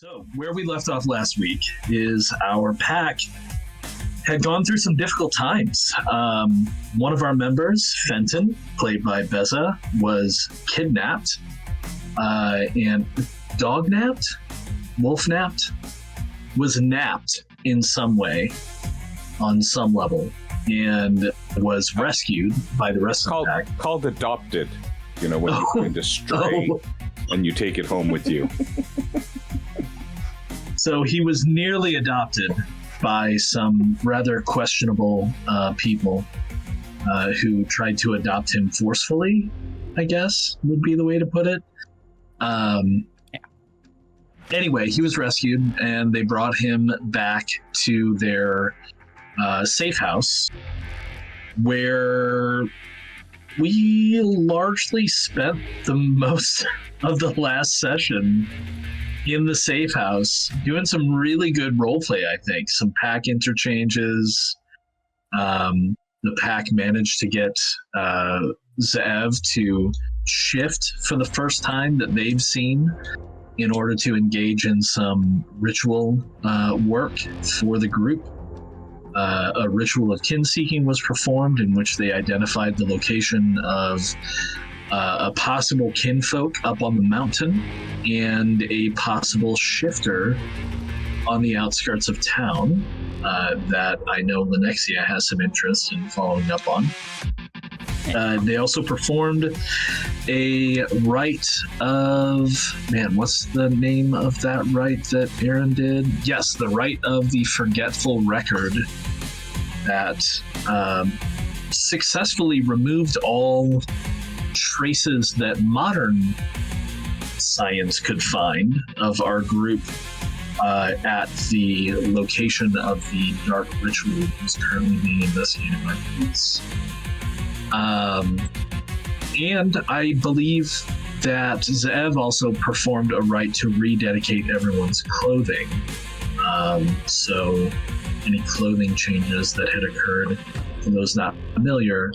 So, where we left off last week is our pack had gone through some difficult times. One of our members, Fenton, played by Beza, was kidnapped and dog-napped, wolf-napped, was napped in some way, on some level, and was rescued by the rest of the pack. Called adopted, when you find a stray and you take it home with you. So he was nearly adopted by some rather questionable people who tried to adopt him forcefully, I guess would be the way to put it. Anyway, he was rescued and they brought him back to their safe house, where we largely spent the most of the last session in the safe house, doing some really good roleplay, I think. Some pack interchanges. The pack managed to get Zev to shift for the first time that they've seen in order to engage in some ritual work for the group. A ritual of kin-seeking was performed in which they identified the location of a possible kinfolk up on the mountain and a possible shifter on the outskirts of town that I know Lenexia has some interest in following up on. They also performed a rite of... what's the name of that rite that Aaron did? Yes, the rite of the Forgetful Record that successfully removed all traces that modern science could find of our group at the location of the dark ritual that is currently being investigated by police. And I believe that Zev also performed a rite to rededicate everyone's clothing. So any clothing changes that had occurred, for those not familiar,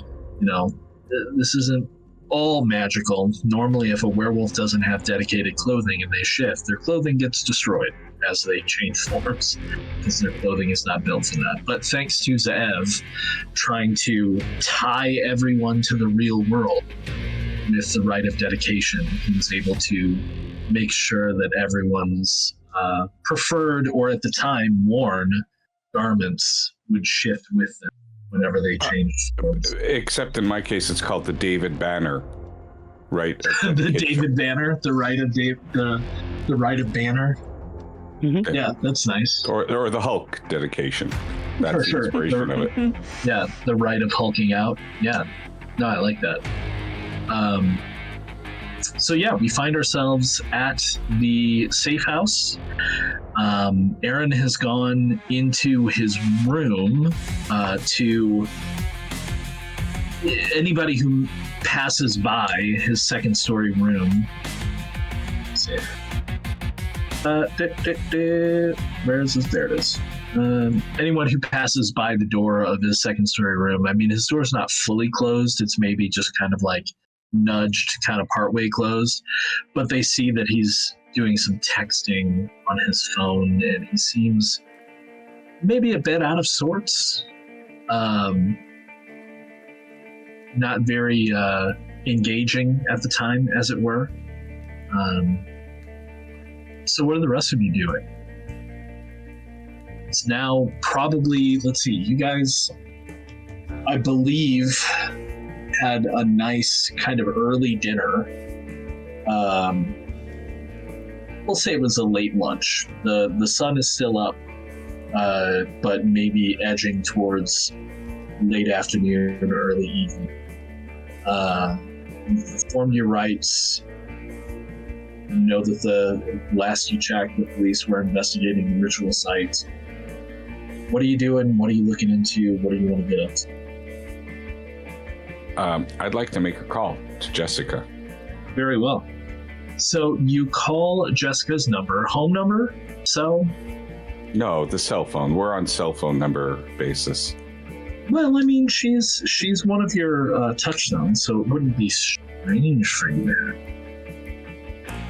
this isn't all magical. Normally, if a werewolf doesn't have dedicated clothing and they shift, their clothing gets destroyed as they change forms because their clothing is not built for that. But thanks to Zev trying to tie everyone to the real world with the rite of dedication, he was able to make sure that everyone's preferred, or at the time worn, garments would shift with them whenever they changed forms. Except in my case, it's called the David Banner, right? The David Banner, the rite of the rite of Banner. Mm-hmm. Yeah, that's nice. Or the Hulk dedication. That's the inspiration of it. Yeah, the rite of hulking out. Yeah, no, I like that. So yeah, we find ourselves at the safe house. Aaron has gone into his room to anybody who passes by his second story room. Where is this? There it is. Anyone who passes by the door of his second story room, I mean, his door's not fully closed. It's maybe just kind of like nudged, kind of partway closed, but they see that he's doing some texting on his phone and he seems maybe a bit out of sorts. Not very engaging at the time, as it were. So what are the rest of you doing? It's now probably, let's see, you guys, I believe, had a nice kind of early dinner. We'll say it was a late lunch. The sun is still up, but maybe edging towards late afternoon or early evening. You performed your rites. You know that the last you checked, the police were investigating the ritual site. What are you doing? What are you looking into? What do you want to get up to? I'd like to make a call to Jessica. Very well. So you call Jessica's number, home number, cell? No, the cell phone. We're on cell phone number basis. Well, I mean, she's one of your touchstones, so it wouldn't be strange for you to have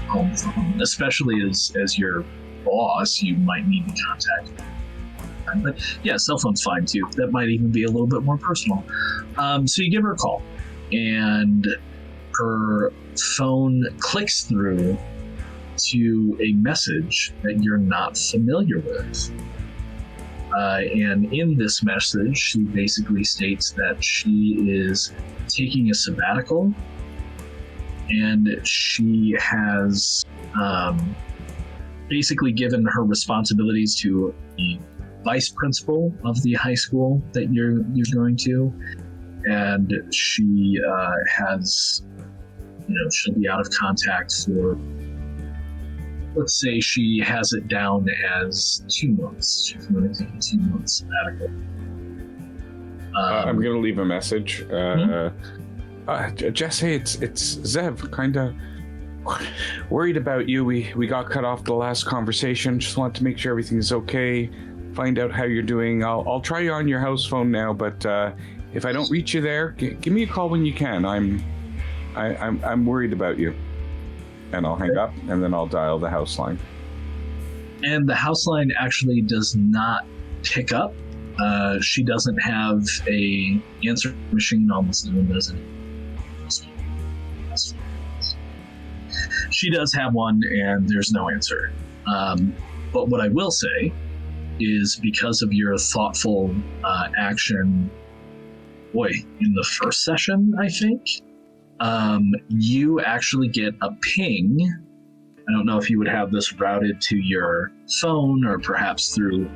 home phone, especially as you're boss, you might need to contact them. But yeah, cell phone's fine too. That might even be a little bit more personal. So you give her a call, and her phone clicks through to a message that you're not familiar with. And in this message, she basically states that she is taking a sabbatical, and she has basically given her responsibilities to the vice principal of the high school that you're going to, and she has, she'll be out of contact for, let's say she has it down as 2 months. She's going to take a 2 month sabbatical. I'm going to leave a message. Jess, hey, it's Zev. Kind of worried about you. We got cut off the last conversation. Just want to make sure everything's okay. Find out how you're doing. I'll try you on your house phone now, but if I don't reach you there, give me a call when you can. I'm worried about you. And I'll hang up, and then I'll dial the house line. And the house line actually does not pick up. She doesn't have a answer machine, almost no one does it. She does have one, and there's no answer. But what I will say is, because of your thoughtful action, in the first session, I think, you actually get a ping. I don't know if you would have this routed to your phone or perhaps through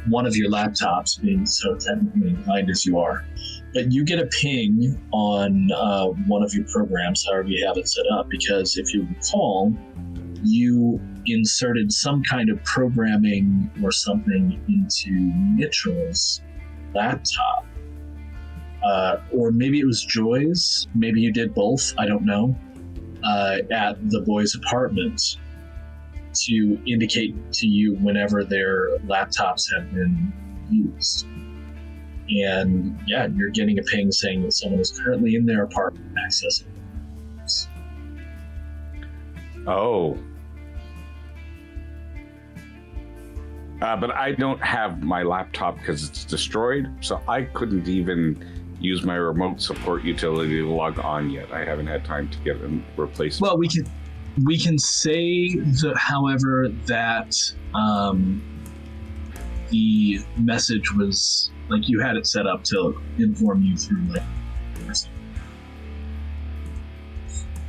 one of your laptops, being so technically inclined as you are. But you get a ping on one of your programs, however you have it set up, because if you recall, you inserted some kind of programming or something into Mitchell's laptop. Or maybe it was Joy's, maybe you did both, I don't know, at the boys' apartment to indicate to you whenever their laptops have been used. And yeah, you're getting a ping saying that someone is currently in their apartment accessing it. Oh. But I don't have my laptop because it's destroyed, so I couldn't even use my remote support utility to log on yet. I haven't had time to get a replacement. Well, we can say that, however, that the message was like you had it set up to inform you through like.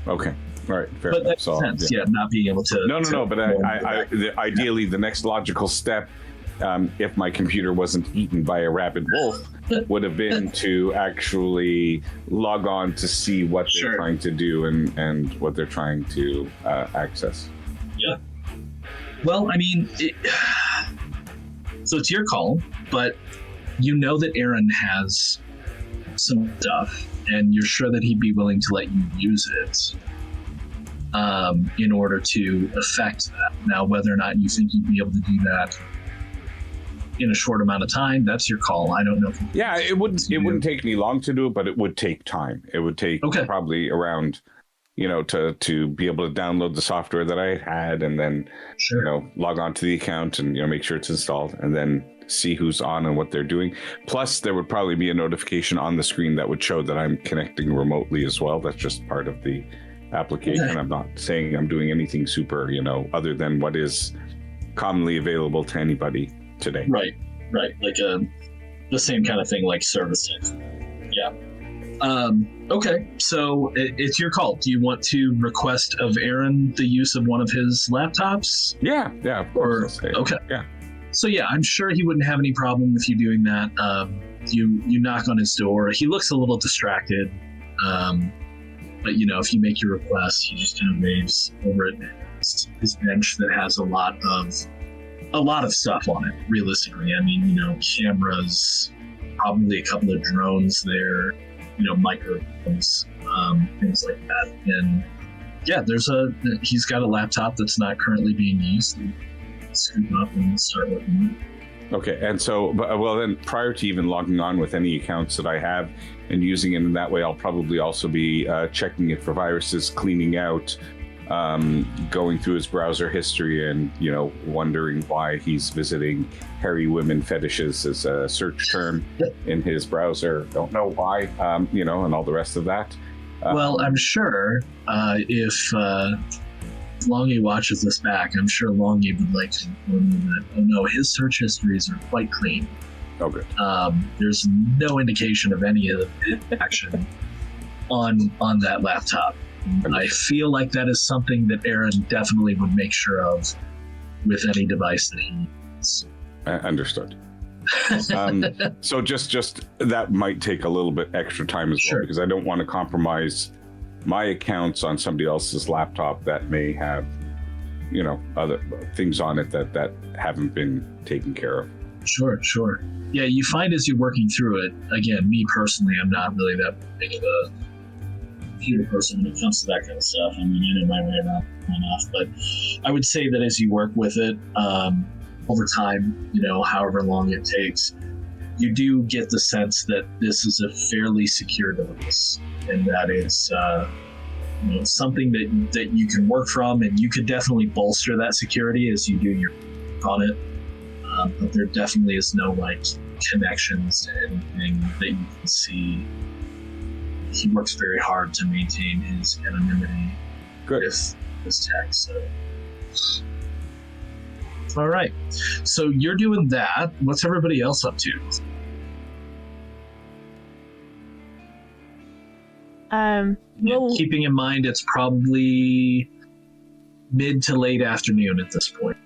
Okay. All right. Fair but enough. that makes sense. Yeah, not being able to. No. But ideally, the next logical step, if my computer wasn't eaten by a rabid wolf, would have been to actually log on to see what they're trying to do and what they're trying to access. Yeah. Well, I mean, so it's your call, but you know that Aaron has some stuff, and you're sure that he'd be willing to let you use it in order to affect that. Now, whether or not you think you'd be able to do that in a short amount of time, that's your call. I don't know. Yeah, it wouldn't take me long to do it, but it would take time. It would take probably around, to be able to download the software that I had, and then, log on to the account and, make sure it's installed, and then see who's on and what they're doing. Plus, there would probably be a notification on the screen that would show that I'm connecting remotely as well. That's just part of the application. Okay. I'm not saying I'm doing anything super, other than what is commonly available to anybody today. Right. Like the same kind of thing, like services. Yeah. Okay. So it's your call. Do you want to request of Aaron the use of one of his laptops? Yeah. Of course. Okay. Yeah. So yeah, I'm sure he wouldn't have any problem with you doing that. You knock on his door. He looks a little distracted. But if you make your request, he just kind of waves over at his bench that has a lot of stuff on it. Realistically, I mean, cameras, probably a couple of drones there, microphones, things like that. And yeah, he's got a laptop that's not currently being used. Scoop up and start working. Okay, and so, then prior to even logging on with any accounts that I have and using it in that way, I'll probably also be checking it for viruses, cleaning out going through his browser history and, wondering why he's visiting hairy women fetishes as a search term in his browser. Don't know why, and all the rest of that. Well, I'm sure if Longy watches this back, I'm sure Longy would like to inform you that, oh no, his search histories are quite clean. Oh, good. There's no indication of any of the action on that laptop. I feel like that is something that Aaron definitely would make sure of with any device that he uses. Understood. So just that might take a little bit extra time as well, because I don't want to compromise my accounts on somebody else's laptop that may have, other things on it that haven't been taken care of. Sure. Yeah, you find as you're working through it, again, me personally, I'm not really that big of a computer person when it comes to that kind of stuff. I mean, I know my way around enough, but I would say that as you work with it, over time, however long it takes, you do get the sense that this is a fairly secure device, and that it's something that you can work from, and you could definitely bolster that security as you do your work on it. But there definitely is no connections to anything that you can see. He works very hard to maintain his anonymity with his tech. So. All right. So you're doing that. What's everybody else up to? Keeping in mind it's probably mid to late afternoon at this point.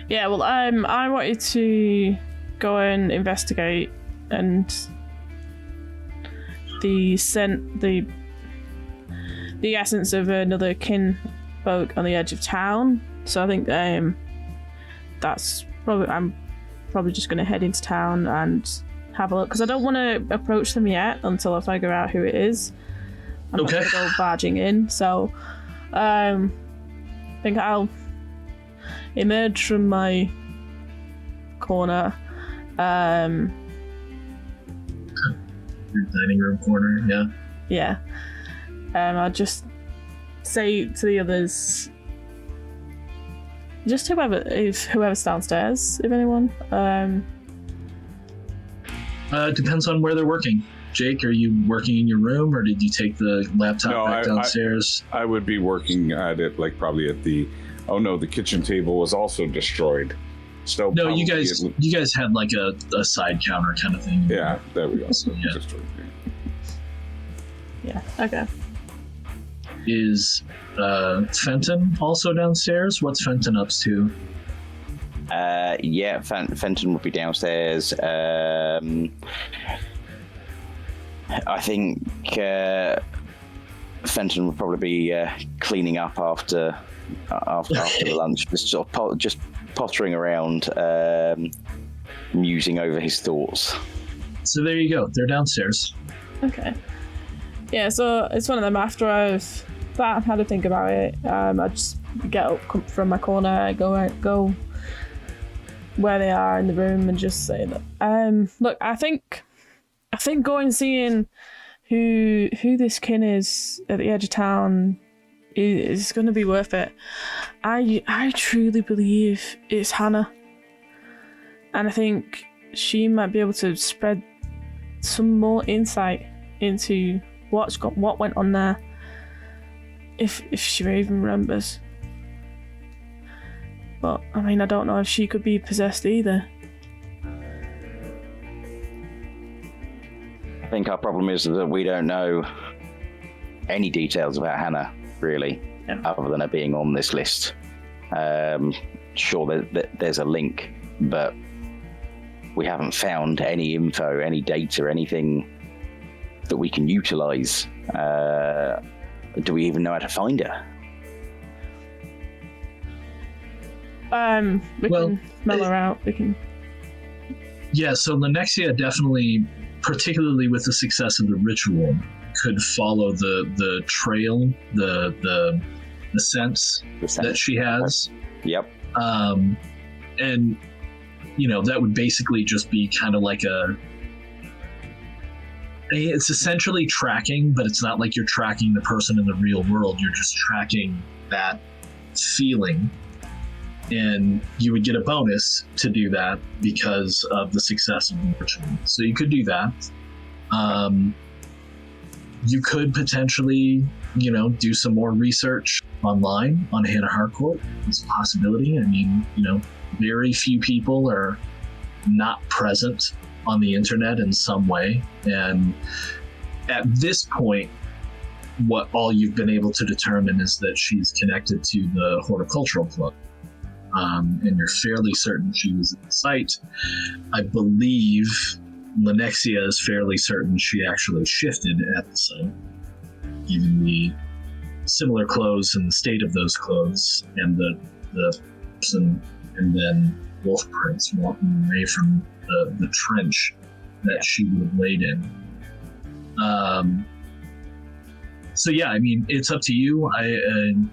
Yeah, well, I wanted to go and investigate and the essence of another kinfolk on the edge of town. So I think that's probably, I'm probably just going to head into town and have a look, because I don't want to approach them yet until I figure out who it is. I'm not going to go barging in, so I think I'll emerge from my corner. Your dining room corner, yeah. Yeah. I'll just say to the others, just whoever's downstairs, if anyone. Depends on where they're working. Jake, are you working in your room, or did you take the laptop back downstairs? I would be working at it, probably at the. Oh no, the kitchen table was also destroyed. So no, you guys had a side counter kind of thing. Yeah, there we go. So, yeah. Yeah. Okay. Is Fenton also downstairs? What's Fenton up to? Yeah, Fenton would be downstairs. I think Fenton would probably be cleaning up after the lunch, just pottering around, musing over his thoughts. So there you go. They're downstairs. Okay. Yeah, so it's one of them. After I've had to think about it, I just get up from my corner, go where they are in the room, and just say that. Look, I think going and seeing who this kin is at the edge of town is going to be worth it. I truly believe it's Hannah, and I think she might be able to spread some more insight into what went on there, if she even remembers. But I mean, I don't know if she could be possessed either. I think our problem is that we don't know any details about Hannah, really, other than her being on this list. Sure, there's a link, but we haven't found any info, any data, anything that we can utilize. Do we even know how to find her? We can smell her out. We can. Yeah, so Lenexia definitely, particularly with the success of the ritual, could follow the trail, the sense that she has. Yep. And that would basically just be kind of like It's essentially tracking, but it's not like you're tracking the person in the real world. You're just tracking that feeling. And you would get a bonus to do that because of the success of the ritual. So you could do that. You could potentially, do some more research online on Hannah Harcourt. It's a possibility. I mean, very few people are not present on the internet in some way. And at this point, what all you've been able to determine is that she's connected to the horticultural club. And you're fairly certain she was at the site. I believe Lenexia is fairly certain she actually shifted at the site, given the similar clothes and the state of those clothes, and the person, and then wolf prints walking away from the trench that she would have laid in. So yeah, I mean, it's up to you. I'm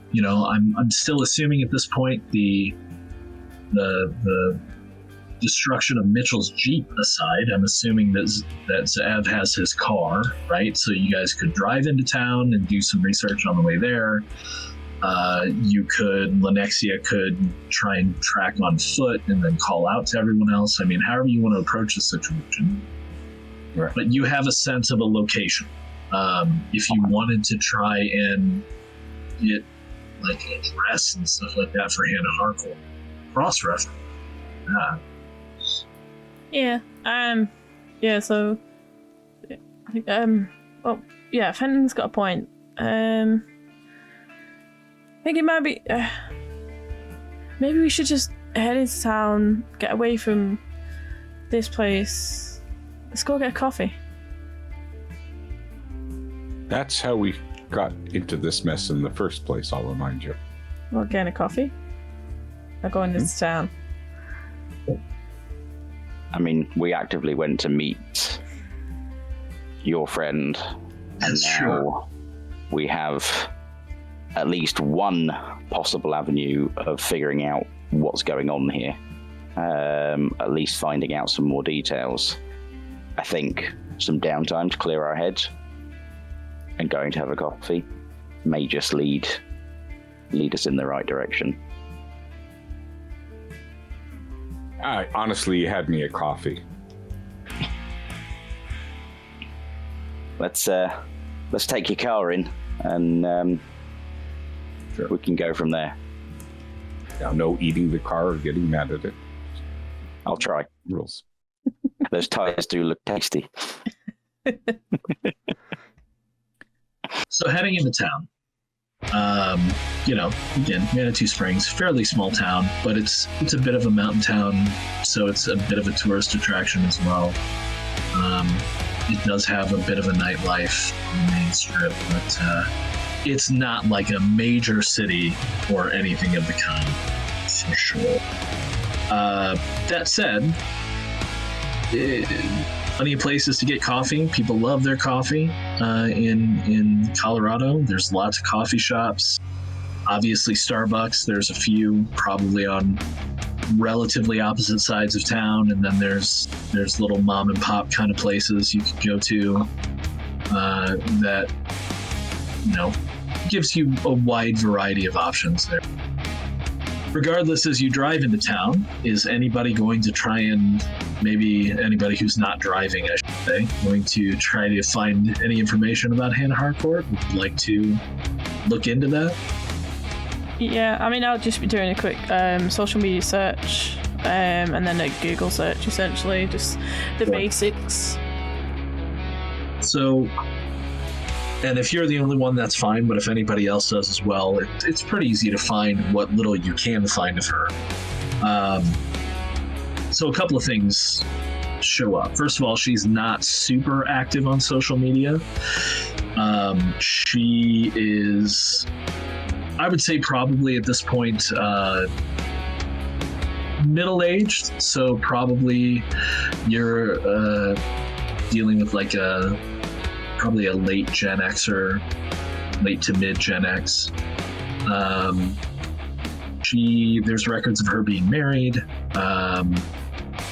still assuming at this point the destruction of Mitchell's Jeep aside, I'm assuming that Zev has his car, right? So you guys could drive into town and do some research on the way there. Lenexia could try and track on foot and then call out to everyone else. I mean, however you want to approach the situation. Right. But you have a sense of a location. If you wanted to try and get like an address and stuff like that for Hannah Harcourt, cross-reference. So I think Fenton's got a point. I think it might be maybe we should just head into town, get away from this place. Let's go get a coffee. That's how we got into this mess in the first place, I'll remind you. Well, getting a coffee? Or going into town? I mean, we actively went to meet your friend, and now we have at least one possible avenue of figuring out what's going on here. At least finding out some more details. I think some downtime to clear our heads and going to have a coffee may just lead us in the right direction. Honestly, you had me at coffee. Let's take your car in, and sure. We can go from there. Now, no eating the car or getting mad at it. I'll try. Rules. Those tires do look tasty. So heading into town, again, Manitou Springs, fairly small town, but it's a bit of a mountain town, so it's a bit of a tourist attraction as well. It does have a bit of a nightlife on the main strip, but it's not like a major city or anything of the kind, for sure. That said, plenty of places to get coffee. People love their coffee in Colorado. There's lots of coffee shops. Obviously, Starbucks. There's a few probably on relatively opposite sides of town, and then there's little mom and pop kind of places you could go to that gives you a wide variety of options there. Regardless, as you drive into town, is anybody going to try and, maybe anybody who's not driving, I should say, going to try to find any information about Hannah Harcourt? Would you like to look into that? Yeah, I mean, I'll just be doing a quick social media search and then a Google search, essentially, just the basics. So, and if you're the only one, that's fine, but if anybody else does as well, it's pretty easy to find what little you can find of her. So a couple of things show up. First of all, she's not super active on social media. She is, I would say, probably at this point, middle-aged, so probably you're dealing with like probably a late Gen Xer, late to mid Gen X. There's records of her being married.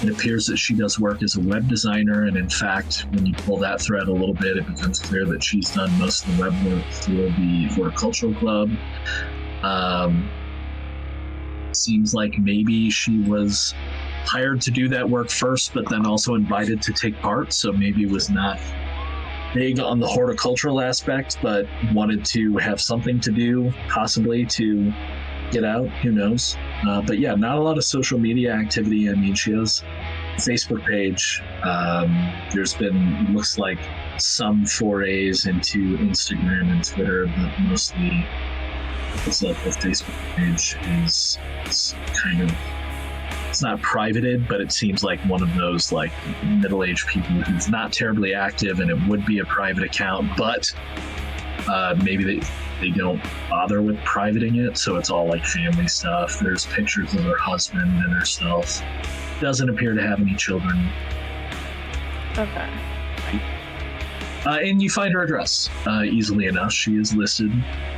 It appears that she does work as a web designer, and in fact, when you pull that thread a little bit, it becomes clear that she's done most of the web work through the Horticultural Club. Seems like maybe she was hired to do that work first, but then also invited to take part, so maybe was not big on the horticultural aspect, but wanted to have something to do, possibly to get out, who knows. But yeah, not a lot of social media activity. I mean, she has a Facebook page. There's been, looks like, some forays into Instagram and Twitter, but mostly looks like the Facebook page is kind of, it's not privated, but it seems like one of those like middle-aged people who's not terribly active, and it would be a private account, but maybe they don't bother with privating it, so it's all like family stuff. There's pictures of her husband and herself. Doesn't appear to have any children. Okay. And you find her address easily enough. She is listed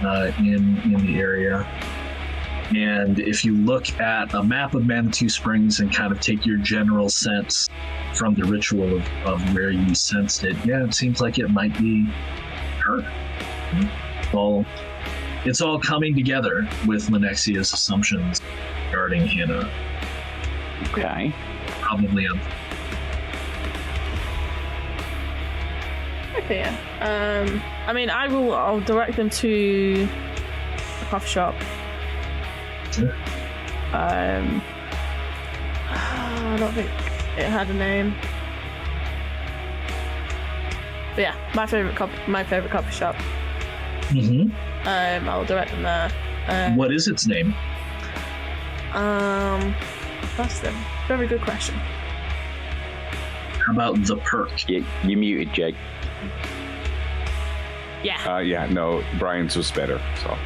in the area. And if you look at a map of Manitou Springs and kind of take your general sense from the ritual of where you sensed it, yeah, it seems like it might be her. It's all coming together with Lenexia's assumptions regarding Hannah. Okay. Probably on. Okay, yeah. I mean, I'll direct them to a coffee shop. Sure. I don't think it had a name. But yeah, my favorite coffee shop. Mm-hmm. I'll direct them there. What is its name? That's a very good question. How about the Perk? You muted, Jake. Yeah. Yeah, no, Brian's was better, so.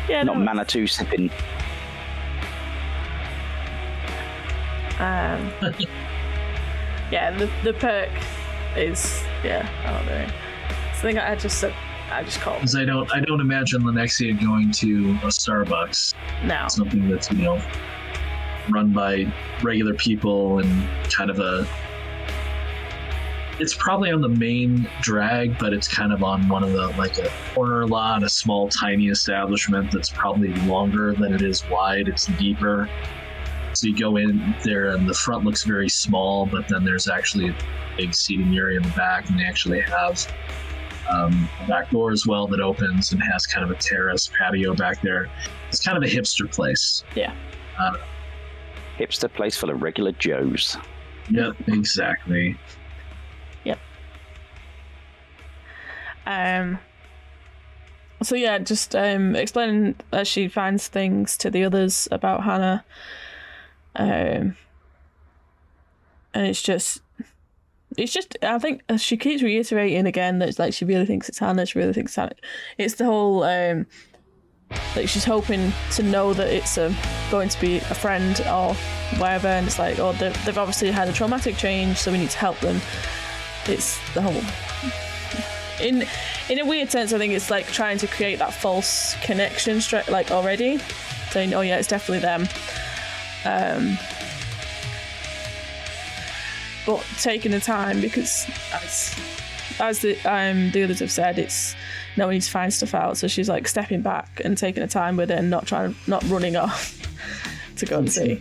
Yeah. Not Manitou sipping. Yeah, the Perk is, yeah, I don't know. I think I just called. Because I don't imagine Lenexia going to a Starbucks. No. Something that's, run by regular people and kind of it's probably on the main drag, but it's kind of on one of the, like a corner lot, a small, tiny establishment that's probably longer than it is wide. It's deeper. So you go in there and the front looks very small, but then there's actually a big seating area in the back, and they actually have a back door as well that opens and has kind of a terrace patio back there. It's kind of a hipster place. Yeah. Hipster place full of regular Joes. Yep, exactly. Yep. So yeah, just explaining as she finds things to the others about Hannah. And it's just I think she keeps reiterating again that it's like she really thinks it's Hannah. She really thinks it's Hannah. It's the whole like she's hoping to know that it's going to be a friend or whatever, and it's like, they've obviously had a traumatic change, so we need to help them. It's the whole in a weird sense. I think it's like trying to create that false connection like already, saying, oh yeah, it's definitely them. But taking the time, because as the others have said, it's no one needs to find stuff out. So she's like stepping back and taking the time with it, and not running off to go and see.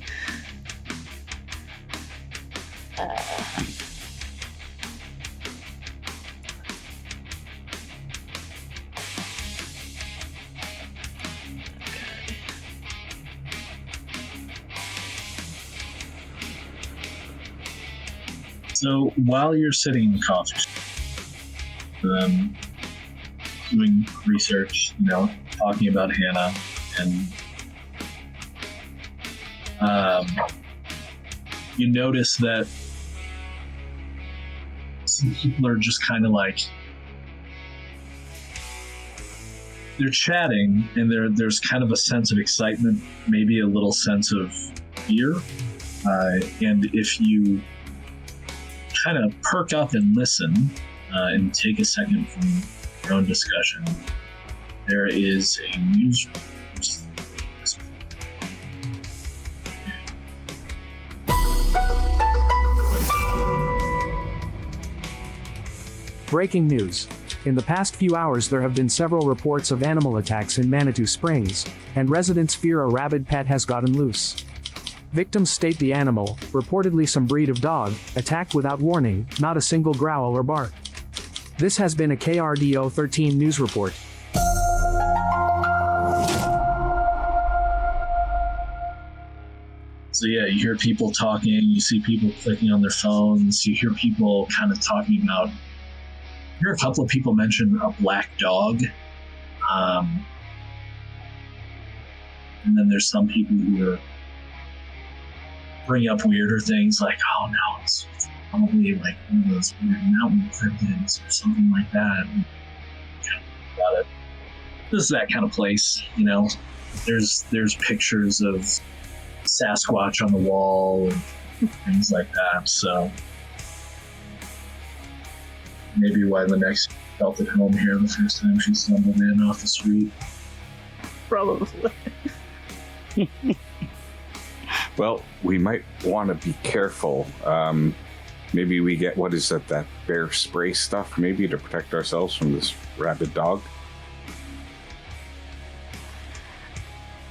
So while you're sitting in the coffee shop, doing research, talking about Hannah, and you notice that some people are just kind of like, they're chatting, and there's kind of a sense of excitement, maybe a little sense of fear, and if you kind of perk up and listen and take a second from your own discussion, there is a newsroom. Breaking news. In the past few hours there have been several reports of animal attacks in Manitou Springs, and residents fear a rabid pet has gotten loose. Victims state the animal, reportedly some breed of dog, attacked without warning, not a single growl or bark. This has been a KRDO 13 news report. So yeah, you hear people talking, you see people clicking on their phones, you hear people kind of talking about, I hear a couple of people mention a black dog. And then there's some people who are bringing up weirder things like, oh no, it's probably like one of those weird mountain cryptids or something like that. About it. This is that kind of place, you know. There's pictures of Sasquatch on the wall and things like that, so maybe why the next felt at home here the first time she stumbled in off the street. Probably. Well, we might want to be careful. Maybe we get, what is that bear spray stuff, maybe to protect ourselves from this rabid dog.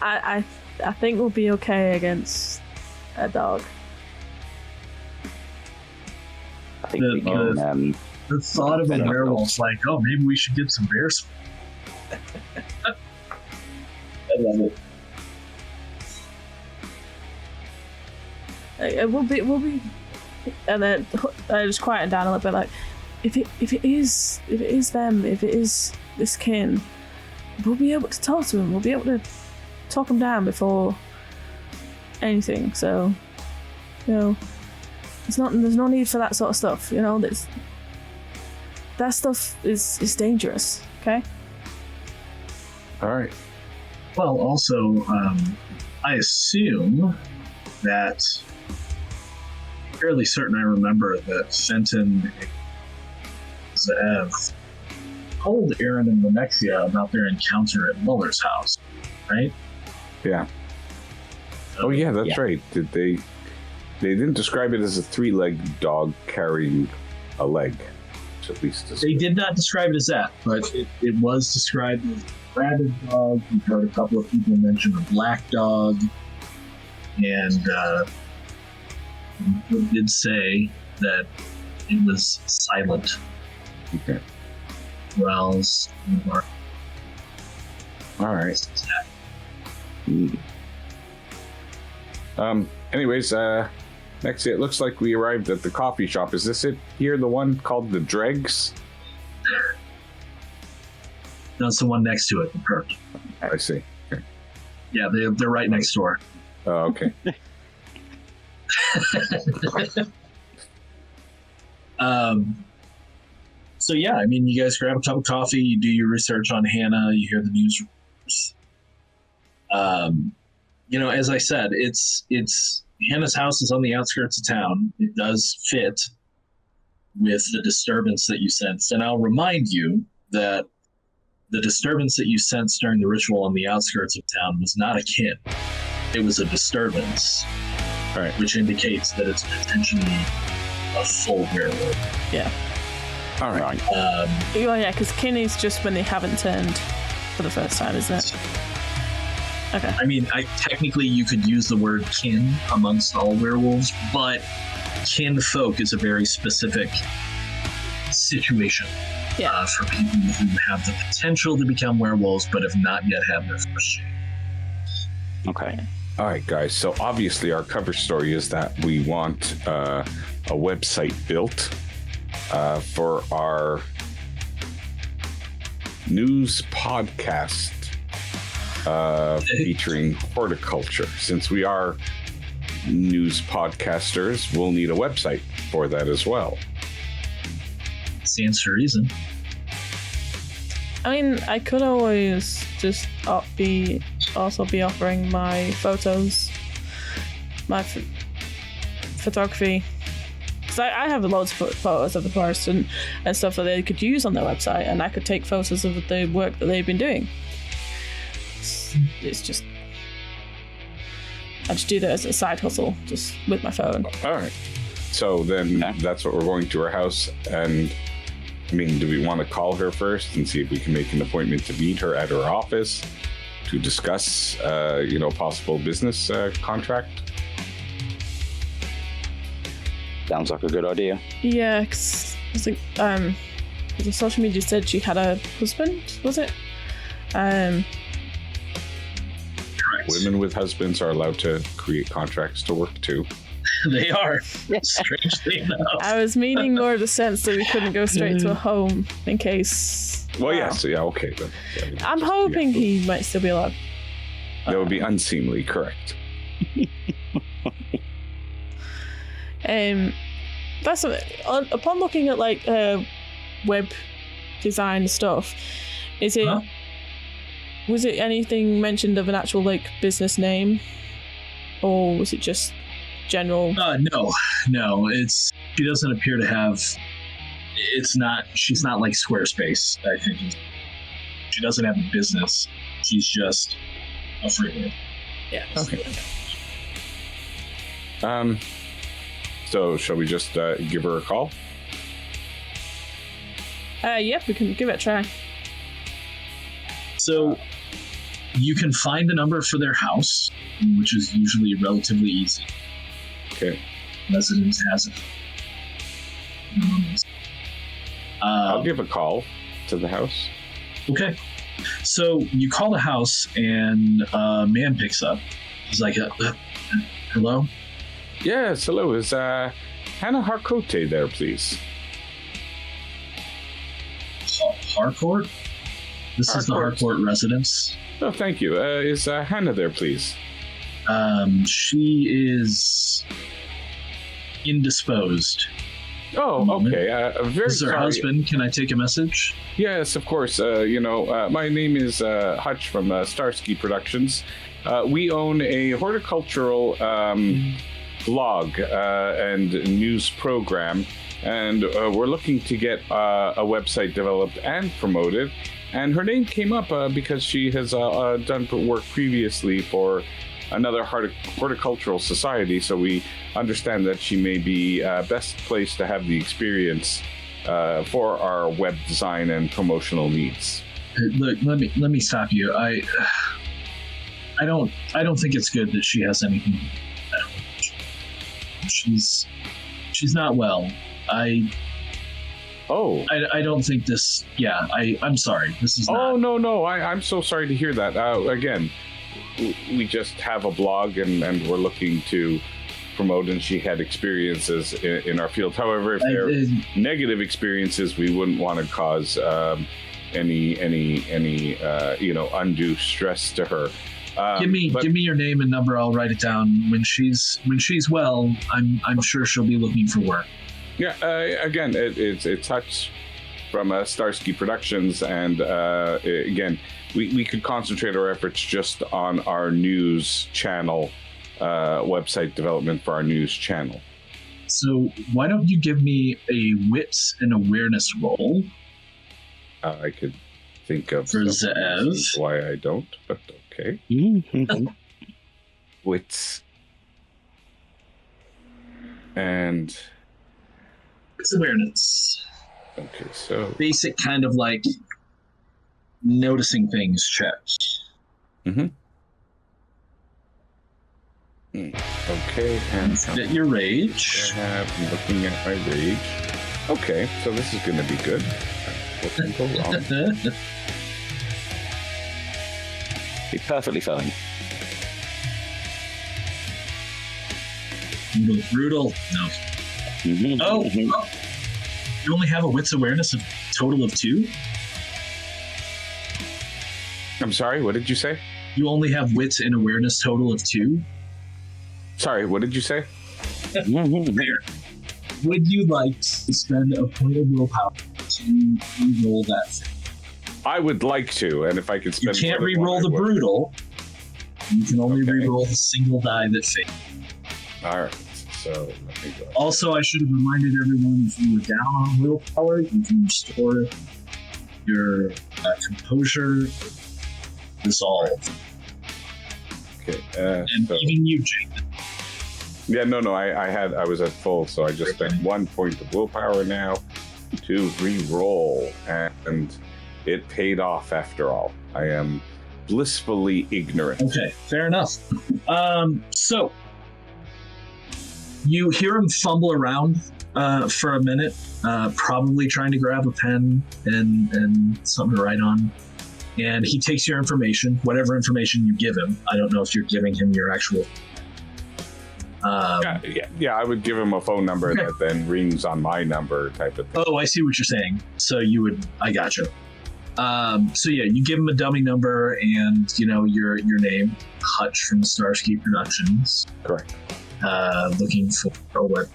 I think we'll be okay against a dog. I think we can. The thought of a werewolf, like, oh, maybe we should get some bear spray. I love it. We'll be, and then I just quieten down a little bit. Like, if it is them, if it is this kin, we'll be able to talk to him. We'll be able to talk him down before anything. So, you know, there's no need for that sort of stuff. You know, that stuff is dangerous. Okay. All right. Well, also, I assume that. Fairly certain I remember that Fenton and Zev told Aaron and Lenexia about their encounter at Muller's house, right? Yeah. Oh yeah, that's right. Did they didn't describe it as a 3-legged dog carrying a leg. At least they did not describe it as that, but it was described as a rabid dog. We've heard a couple of people mention a black dog, and it did say that it was silent. Okay. Growls and bark. All right. Anyways, next it looks like we arrived at the coffee shop. Is this it here, the one called the Dregs? No, it's the one next to it, the Perk. I see. Okay. Yeah, they're right next door. Oh, okay. So yeah, I mean, you guys grab a cup of coffee, you do your research on Hannah, you hear the news reports. You know, as I said, it's Hannah's house is on the outskirts of town. It does fit with the disturbance that you sensed, and I'll remind you that the disturbance that you sensed during the ritual on the outskirts of town was not a kin. It was a disturbance. Right. Which indicates that it's potentially a full werewolf. Yeah. All right. Yeah, because kin is just when they haven't turned for the first time, isn't it? Okay. I mean, technically you could use the word kin amongst all werewolves, but kinfolk is a very specific situation for people who have the potential to become werewolves but have not yet had their first shade. Okay. All right, guys. So obviously our cover story is that we want a website built for our news podcast featuring horticulture. Since we are news podcasters, we'll need a website for that as well. Stands to reason. I mean, I could always just be offering my photos, my photography. Because I have loads of photos of the forest and stuff that they could use on their website, and I could take photos of the work that they've been doing. It's just, I just do that as a side hustle, just with my phone. All right. So then that's what we're going to her house and I mean, do we want to call her first and see if we can make an appointment to meet her at her office to discuss, possible business contract? Sounds like a good idea. Yeah, because the social media said she had a husband, was it? Correct. Women with husbands are allowed to create contracts to work too. They are, strangely enough. I was meaning more of the sense that we couldn't go straight to a home in case. Well, yes, yeah, okay. Then, I'm hoping he might still be alive. That would be unseemly, correct. That's upon looking at like web design stuff. Is it? Huh? Was it anything mentioned of an actual like business name, or was it just general? No. She doesn't appear to have. She's not like Squarespace. I think she doesn't have a business. She's just a freelancer. Yeah. Okay. So shall we just give her a call? Yep, we can give it a try. So you can find the number for their house, which is usually relatively easy. Okay. Residence has it. I'll give a call to the house. Okay. So you call the house and a man picks up. He's like, hello? Yes, hello. Is Hannah Harcote there, please? Harcourt? This is the Harcourt residence. Oh, thank you. Is Hannah there, please? She is indisposed. Oh, okay. Very this is her sorry. husband. Can I take a message? Yes, of course. My name is Hutch from Starsky Productions. We own a horticultural blog and news program, and we're looking to get a website developed and promoted. And her name came up because she has done work previously for another horticultural society, so we understand that she may be best placed to have the experience for our web design and promotional needs. Look, let me stop you. I don't think it's good that she has anything. She's not well. I don't think this. Yeah, I'm sorry. This is. Oh no! I'm so sorry to hear that. Again, we just have a blog and we're looking to promote, and she had experiences in our field. However, if they're negative experiences, we wouldn't want to cause any undue stress to her. Give me your name and number. I'll write it down. When she's well, I'm sure she'll be looking for work. Yeah. Again, it's Hutch from Starsky Productions, and again, we could concentrate our efforts just on our news channel, website development for our news channel. So why don't you give me a wits and awareness roll? I could think of for Zev. Why I don't, but okay. Wits and wits awareness. Okay, so basic kind of like noticing things check. Okay, and at your rage. I'm looking at my rage. Okay, so this is going to be good. What can go wrong? Be perfectly fine. Brutal. No. Oh, you only have a wits awareness of total of 2? I'm sorry, what did you say? You only have wits and awareness total of 2? Sorry, what did you say? Would you like to spend a point of willpower to re-roll that thing? I would like to, and if I could spend... You can't re-roll the brutal. You can only re-roll the single die that failed. All right, so let me go. Also, I should have reminded everyone, if you were down on willpower, you can restore your composure, resolve. Okay, and even you, Jake. Yeah, no, I was at full, so I just spent 1 point of willpower now. to re-roll, and it paid off after all. I am blissfully ignorant. Okay, fair enough. So you hear him fumble around for a minute, probably trying to grab a pen and something to write on. And he takes your information, whatever information you give him. I don't know if you're giving him your actual... Yeah, I would give him a phone number that then rings on my number type of thing. Oh, I see what you're saying. So you would... I gotcha. So yeah, you give him a dummy number and, your name, Hutch from Starsky Productions. Correct. Looking for a web.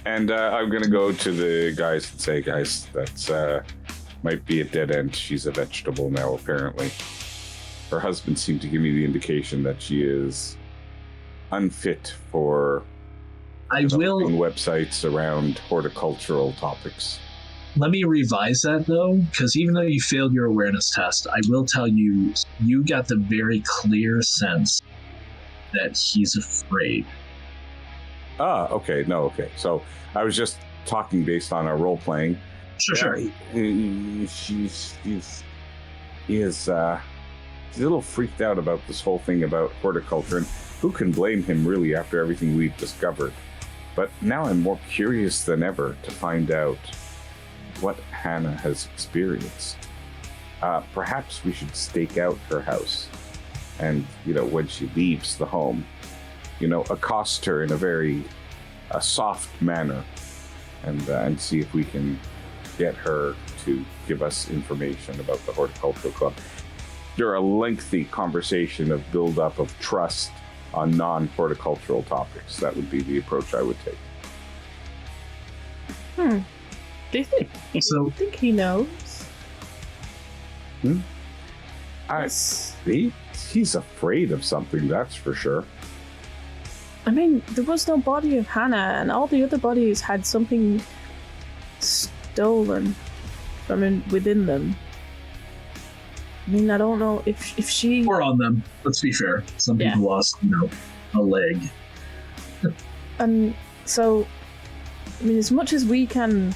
And I'm going to go to the guys and say, guys, that's might be a dead end. She's a vegetable now, apparently. Her husband seemed to give me the indication that she is unfit for websites around horticultural topics. Let me revise that, though, because even though you failed your awareness test, I will tell you, you got the very clear sense that he's afraid. Okay. No, okay. So I was just talking based on our role-playing. Sure. He's a little freaked out about this whole thing about horticulture, and who can blame him, really, after everything we've discovered. But now I'm more curious than ever to find out what Hannah has experienced. Perhaps we should stake out her house and, when she leaves the home, accost her in a very soft manner and see if we can get her to give us information about the horticultural club. There a lengthy conversation of build-up of trust on non-horticultural topics. That would be the approach I would take. Do you think? So, think he knows? He's afraid of something, that's for sure. I mean, there was no body of Hannah, and all the other bodies had something stolen from within them. I mean, I don't know if she... Or on them, let's be fair. Some people lost, a leg. And so, I mean, as much as we can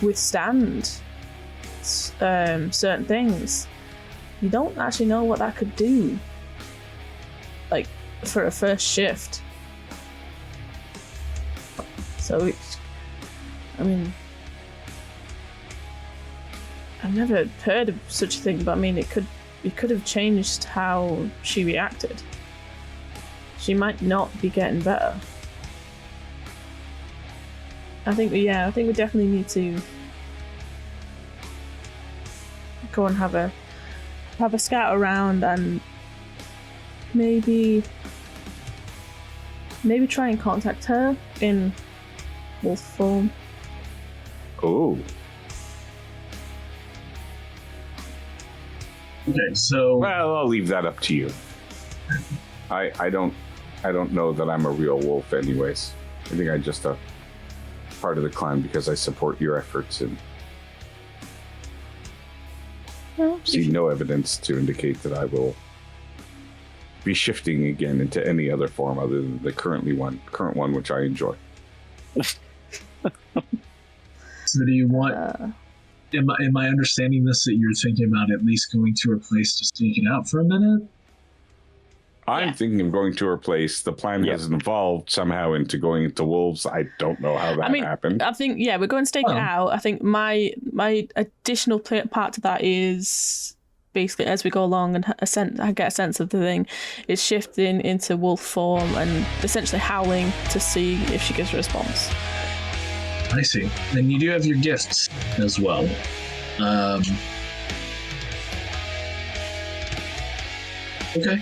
withstand certain things, you don't actually know what that could do, like, for a first shift. So, I mean, I've never heard of such a thing, but I mean, it could have changed how she reacted. She might not be getting better. I think we definitely need to go and have a scout around and maybe try and contact her in wolf form. Oh. Okay, so... Well, I'll leave that up to you. I don't know that I'm a real wolf anyways. I think I'm just a part of the clan because I support your efforts and see no evidence to indicate that I will be shifting again into any other form other than the current one which I enjoy. So do you want... Am I understanding this that you're thinking about at least going to her place to sneak it out for a minute? I'm thinking of going to her place. The plan has evolved somehow into going into wolves. I don't know how that happened. I think, we're going to stake it out. I think my additional part to that is basically as we go along and I get a sense of the thing, is shifting into wolf form and essentially howling to see if she gives a response. I see. And you do have your gifts as well. Okay.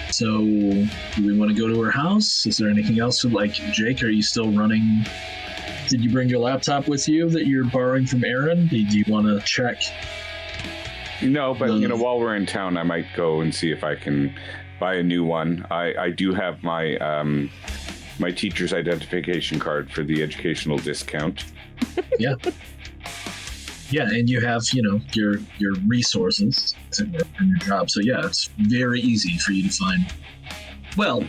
So, do we want to go to her house? Is there anything else? Like, Jake, are you still running? Did you bring your laptop with you that you're borrowing from Aaron? Do you want to check? No, but while we're in town, I might go and see if I can buy a new one. I do have my my teacher's identification card for the educational discount. Yeah. Yeah, and you have, your resources and your job. So yeah, it's very easy for you to find. Well,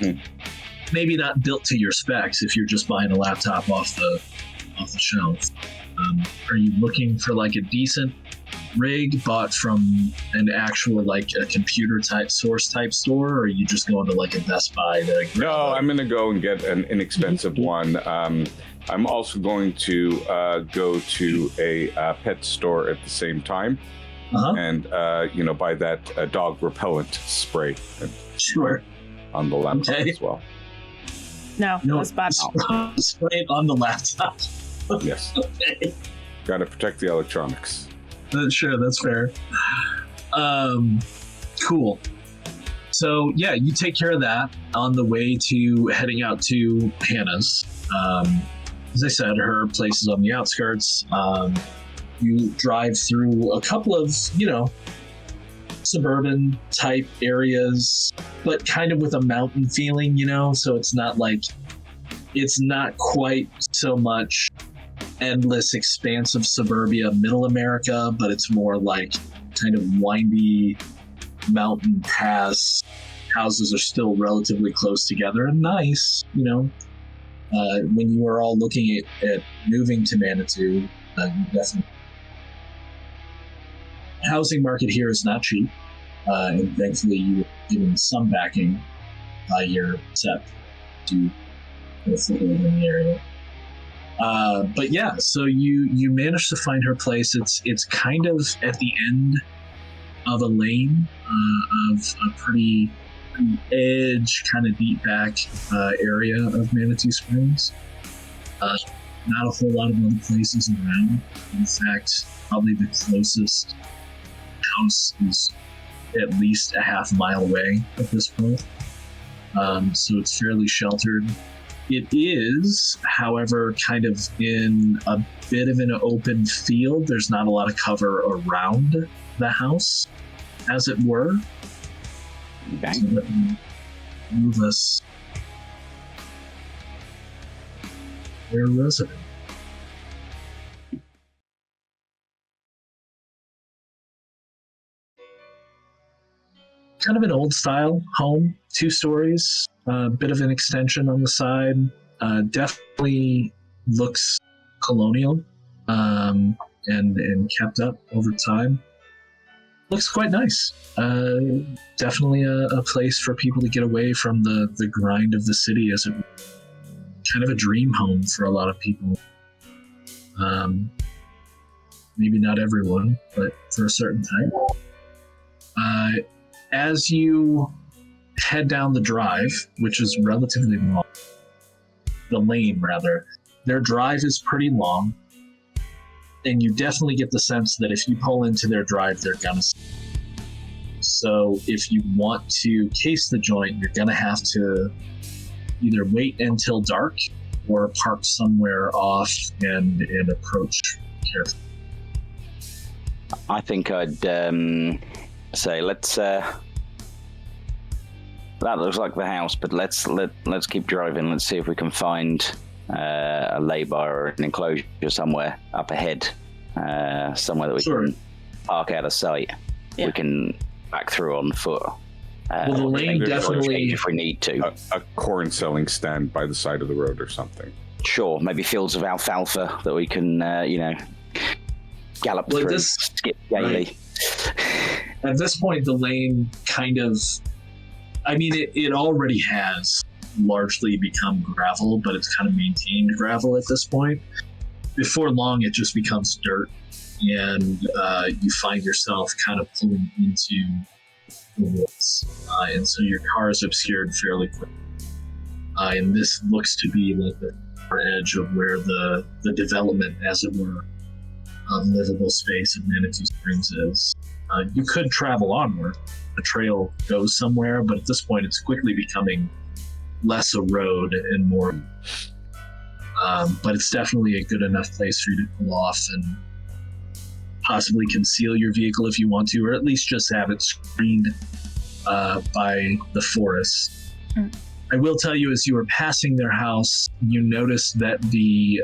maybe not built to your specs if you're just buying a laptop off the shelf. Are you looking for like a decent rig bought from an actual like a computer type source type store, or are you just going to like a Best Buy? No, I'm going to go and get an inexpensive one. I'm also going to go to a pet store at the same time, and buy that dog repellent spray. Sure. On the laptop as well. No, that's bad. Spray it on the laptop. Yes. Okay. Got to protect the electronics. Sure, that's fair. Cool. So yeah, you take care of that on the way to heading out to Hannah's. As I said, her place is on the outskirts. You drive through a couple of, suburban type areas, but kind of with a mountain feeling, so it's not quite so much endless expanse of suburbia middle America, but it's more like kind of windy mountain pass. Houses are still relatively close together and nice, when you are all looking at moving to Manitou, you definitely. Housing market here is not cheap, and thankfully you were given some backing by your SEP to put a foothold in the area. But yeah, so you managed to find her place. It's kind of at the end of a lane of a pretty edge, kind of deep back area of Manitou Springs. Not a whole lot of other places around. In fact, probably the closest house is at least a half mile away at this point. So it's fairly sheltered. It is, however, kind of in a bit of an open field. There's not a lot of cover around the house, as it were. Bang. So let me move us. Their resident. Kind of an old style home, 2 stories, a bit of an extension on the side. Definitely looks colonial and kept up over time. Looks quite nice. Definitely a place for people to get away from the grind of the city, as it kind of a dream home for a lot of people. Maybe not everyone, but for a certain type. As you head down the drive, which is relatively long, the lane rather, their drive is pretty long, and you definitely get the sense that if you pull into their drive, they're gonna. So if you want to case the joint, you're gonna have to either wait until dark or park somewhere off and approach carefully. I think I'd say let's. That looks like the house, but let's keep driving. Let's see if we can find a lay-by or an enclosure somewhere up ahead, somewhere that we can park out of sight. Yeah. We can back through on foot. Well, the lane definitely, if we need to. A corn selling stand by the side of the road or something. Sure, maybe fields of alfalfa that we can, gallop through, skip gaily. Right. At this point, the lane kind of, it already has largely become gravel, but it's kind of maintained gravel at this point. Before long, it just becomes dirt, and you find yourself kind of pulling into the woods, and so your car is obscured fairly quickly. And this looks to be like the edge of where the development, as it were, of livable space of Manitou Springs is. You could travel onward. The trail goes somewhere, but at this point it's quickly becoming less a road and more. But it's definitely a good enough place for you to pull off and possibly conceal your vehicle if you want to, or at least just have it screened by the forest. I will tell you, as you were passing their house, you noticed that the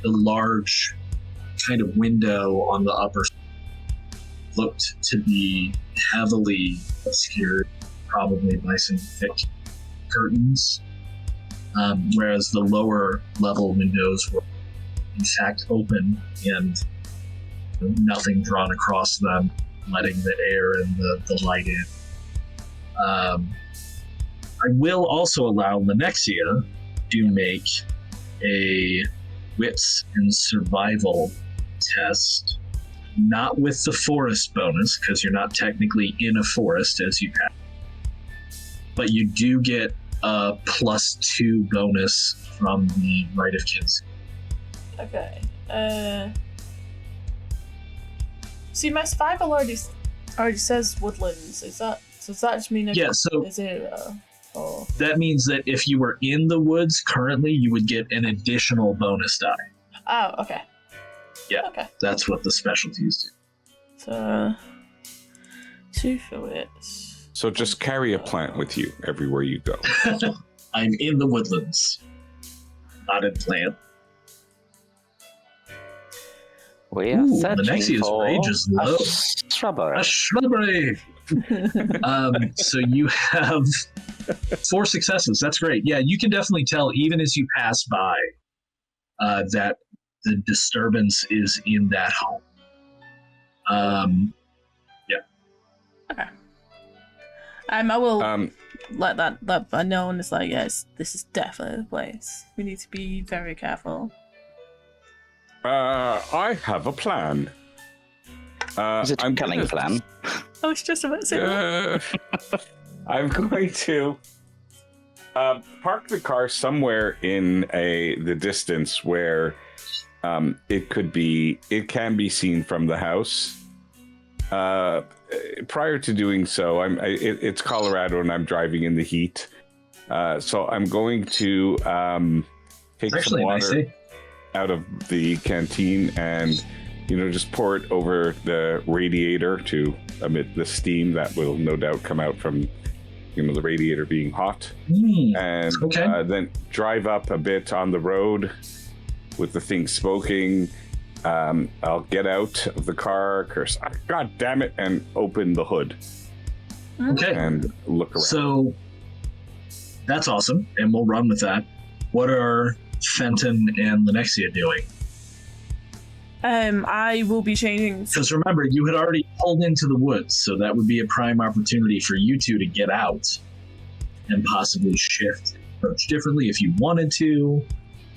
large kind of window on the upper looked to be heavily obscured, probably by some thick curtains. whereas the lower level windows were in fact open and nothing drawn across them, letting the air and the light in. I will also allow Lenexia to make a wits and survival test, not with the forest bonus, because you're not technically in a forest as you pass, but you do get a +2 bonus from the Rite of Kinship. Okay. See, my survival already says woodlands. Does that just mean yeah? So a 0? Or... That means that if you were in the woods currently, you would get an additional bonus die. Oh, okay. Yeah. Okay. That's what the specialties do. So 2 for it. So just carry a plant with you everywhere you go. I'm in the woodlands, not in plant. We are searching Lenexia's for rage is low. A shrubbery. A shrubbery. So you have 4 successes. That's great. Yeah, you can definitely tell even as you pass by that the disturbance is in that home. Yeah. Okay. I will let that I know, and it's like, yes, this is definitely the place. We need to be very careful. I have a plan. Is it a cunning plan? I was just about to say that. I'm going to park the car somewhere in the distance where it can be seen from the house. Prior to doing so, it's Colorado and I'm driving in the heat, so I'm going to take some water out of the canteen and just pour it over the radiator to emit the steam that will no doubt come out from the radiator being hot, and then drive up a bit on the road with the thing smoking. I'll get out of the car, curse, God damn it, and open the hood. Okay. And look around. So that's awesome, and we'll run with that. What are Fenton and Lenexia doing? I will be changing. Because remember, you had already pulled into the woods, so that would be a prime opportunity for you two to get out and possibly shift approach differently if you wanted to,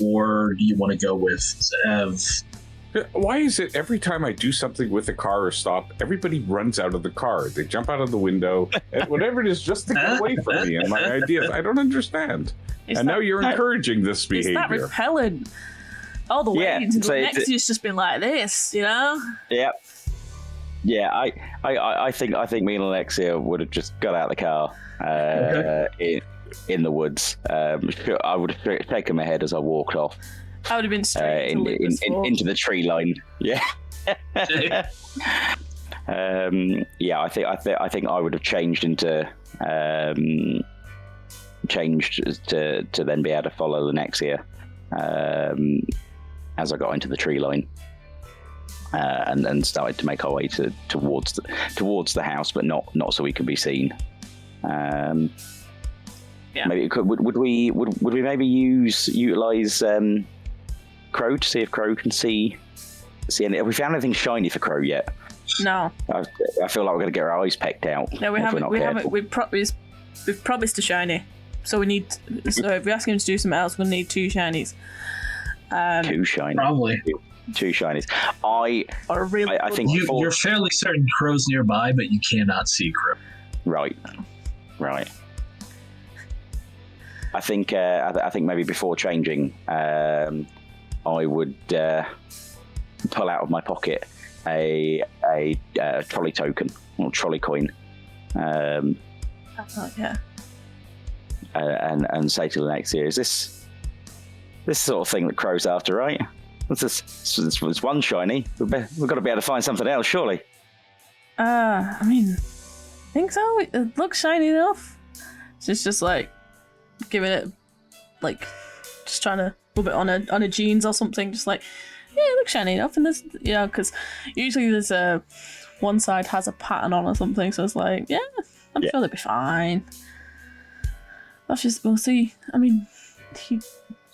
or do you want to go with Zev? Why is it every time I do something with a car or stop, everybody runs out of the car? They jump out of the window, and whatever it is, just to get away from me and my ideas. I don't understand. Now you're encouraging this behavior. It's that repellent. All the way into the next year's just been like this, Yep. Yeah, I think me and Alexia would have just got out of the car in the woods. I would have taken my head as I walked off. I would have been straight into the tree line. Yeah. I think I would have changed into to then be able to follow Lenexia as I got into the tree line, and then started to make our way towards the house, but not so we could be seen. Maybe would we maybe utilize Crow to see if Crow can see any. Have we found anything shiny for Crow yet? No. I feel like we're going to get our eyes pecked out. No, we haven't. We've promised a shiny. So we need. So if we ask him to do something else, we'll need 2 shinies. 2 shinies. Probably. 2 shinies. I think you're fairly certain Crow's nearby, but you cannot see Crow. Right. I think maybe before changing, I would pull out of my pocket a trolley token or trolley coin. And say to the next year, is this sort of thing that Crow's after, right? It's one shiny. We've got to be able to find something else, surely. I think so. It looks shiny enough. So it's just like giving it, like, just trying to rub it on a jeans or something. Just like, yeah, it looks shiny enough. And this, because usually there's one side has a pattern on or something. So it's like, yeah, I'm sure they'll be fine. That's just, we'll see.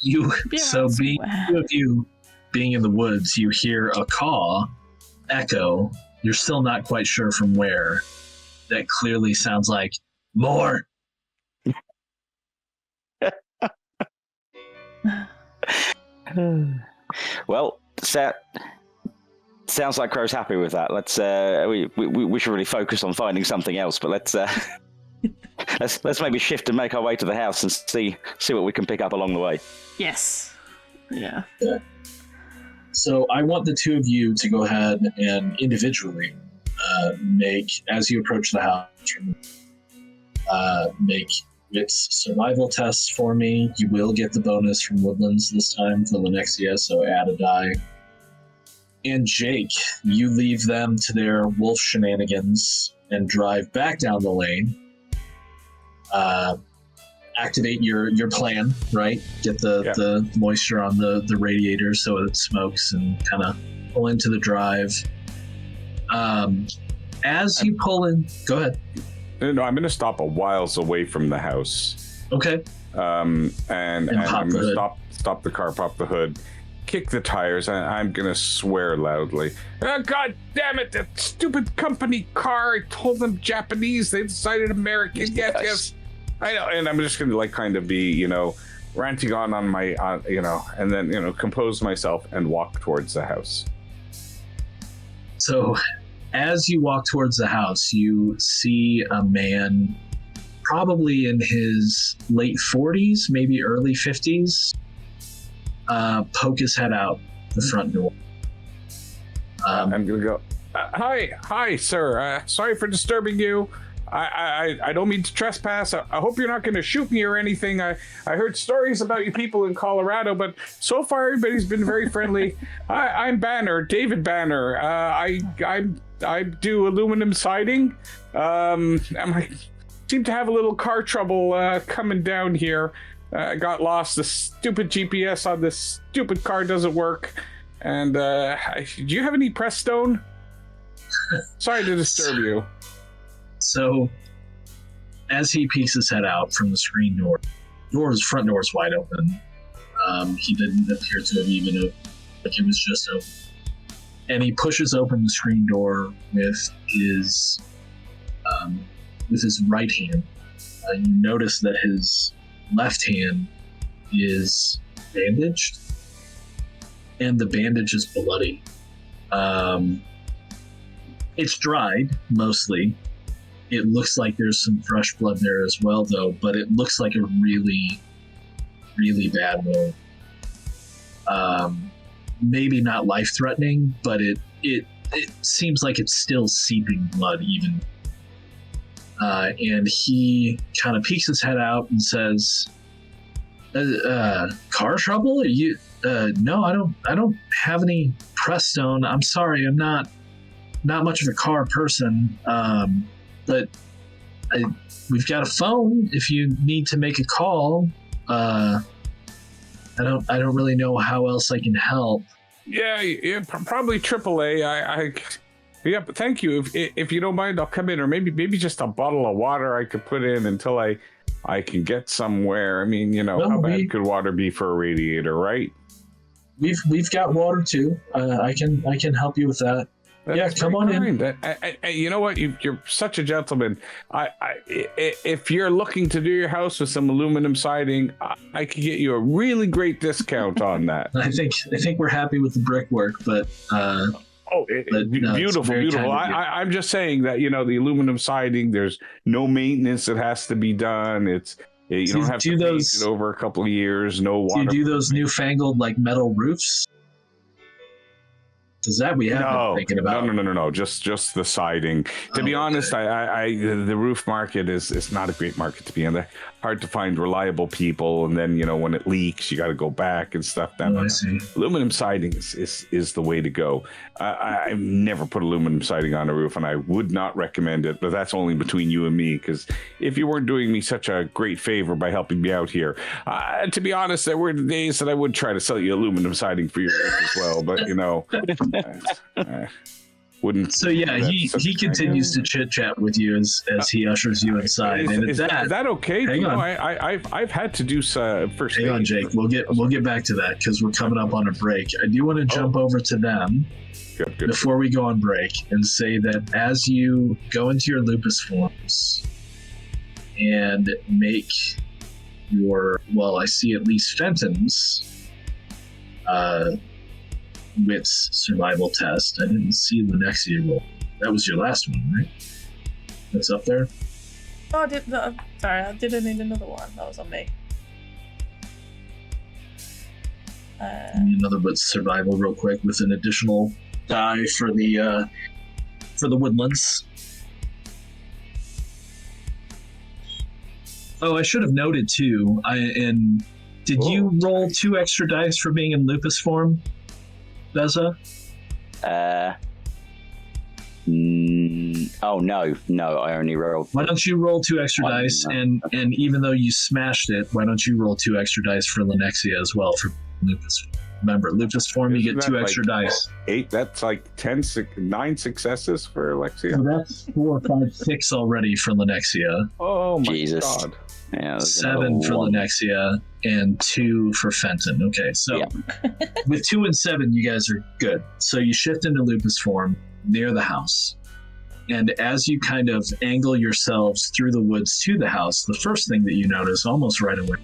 You so being two of you being in the woods, you hear a caw echo. You're still not quite sure from where. That clearly sounds like more. Well, sounds like Crow's happy with that. Let's we should really focus on finding something else. But let's maybe shift and make our way to the house and see what we can pick up along the way. Yes. Yeah. So I want the two of you to go ahead and individually make, as you approach the house, make wits survival tests for me. You will get the bonus from Woodlands this time for Lenexia, so add a die. And Jake, you leave them to their wolf shenanigans and drive back down the lane. Activate your plan, right? Get the moisture on the radiator so it smokes and kind of pull into the drive. As you pull in, go ahead. No, I'm going to stop a whiles away from the house. Okay. And I'm going to stop the car, pop the hood, kick the tires, and I'm going to swear loudly. Oh, God damn it, that stupid company car. I told them Japanese. They decided American. Yes. I know. And I'm just going to kind of be, ranting on my, and then, compose myself and walk towards the house. So as you walk towards the house, you see a man probably in his late 40s, maybe early 50s, poke his head out the front door. I'm going to go, hi, sir. Sorry for disturbing you. I don't mean to trespass. I hope you're not going to shoot me or anything. I heard stories about you people in Colorado, but so far everybody's been very friendly. I'm Banner, David Banner. I do aluminum siding. I seem to have a little car trouble coming down here. I got lost. The stupid GPS on this stupid car doesn't work. And do you have any Prestone? Sorry to disturb you. So, as he peeks his head out from the screen door, front door is wide open. He didn't appear to have even opened, like it was just open. And he pushes open the screen door with his right hand. You notice that his left hand is bandaged, and the bandage is bloody. It's dried mostly. It looks like there's some fresh blood there as well, though, but it looks like a really, really bad wound. Maybe not life-threatening, but it seems like it's still seeping blood even. And he kind of peeks his head out and says, car trouble? No, I don't have any Prestone. I'm sorry, I'm not much of a car person. But we've got a phone if you need to make a call. I don't really know how else I can help. Yeah, probably AAA. Yeah, but thank you. If you don't mind, I'll come in, or maybe just a bottle of water I could put in until I can get somewhere. I mean, how bad could water be for a radiator, right? We've got water too. I can help you with that. That's come on kind. In. You know what? You're such a gentleman. If you're looking to do your house with some aluminum siding, I could get you a really great discount on that. I think we're happy with the brickwork, but beautiful. I'm just saying that the aluminum siding. There's no maintenance that has to be done. You don't have to paint it over a couple of years. No water. Do you do those newfangled metal roofs? Is that we have been thinking about? No. Just the siding. To be honest, the roof market is not a great market to be in. They're hard to find reliable people, and then when it leaks, you got to go back and stuff. I see. Aluminum siding is the way to go. I've never put aluminum siding on a roof, and I would not recommend it. But that's only between you and me, because if you weren't doing me such a great favor by helping me out here, to be honest, there were days that I would try to sell you aluminum siding for your roof as well. But wouldn't. So yeah, he continues to chit chat with you as he ushers you inside. Is that okay? Hang on. I've had to do first. Hang on, Jake. We'll get back to that because we're coming up on a break. I do want to jump over to them before we go on break and say that as you go into your lupus forms and make your, well, I see at least Fenton's wits survival test. I didn't see the Nexia roll. That was your last one, right? That's up there? Oh, I didn't need another one. That was on me. Another wits survival real quick with an additional die for the woodlands. Oh, I should have noted too. Did you roll 2 extra dice for being in lupus form, Beza? Oh no, I only rolled. Why don't you roll 2 extra dice, and even though you smashed it, why don't you roll 2 extra dice for Lenexia as well for lupus? Remember, lupus form, you get 2 extra dice. 8. That's like 9 successes for Alexia. So that's 4, 5, 6 already for Lenexia. Oh my Jesus. God. Yeah, 7 for Lenexia and 2 for Fenton. Okay, so with 2 and 7, you guys are good. So you shift into lupus form near the house. And as you kind of angle yourselves through the woods to the house, the first thing that you notice almost right away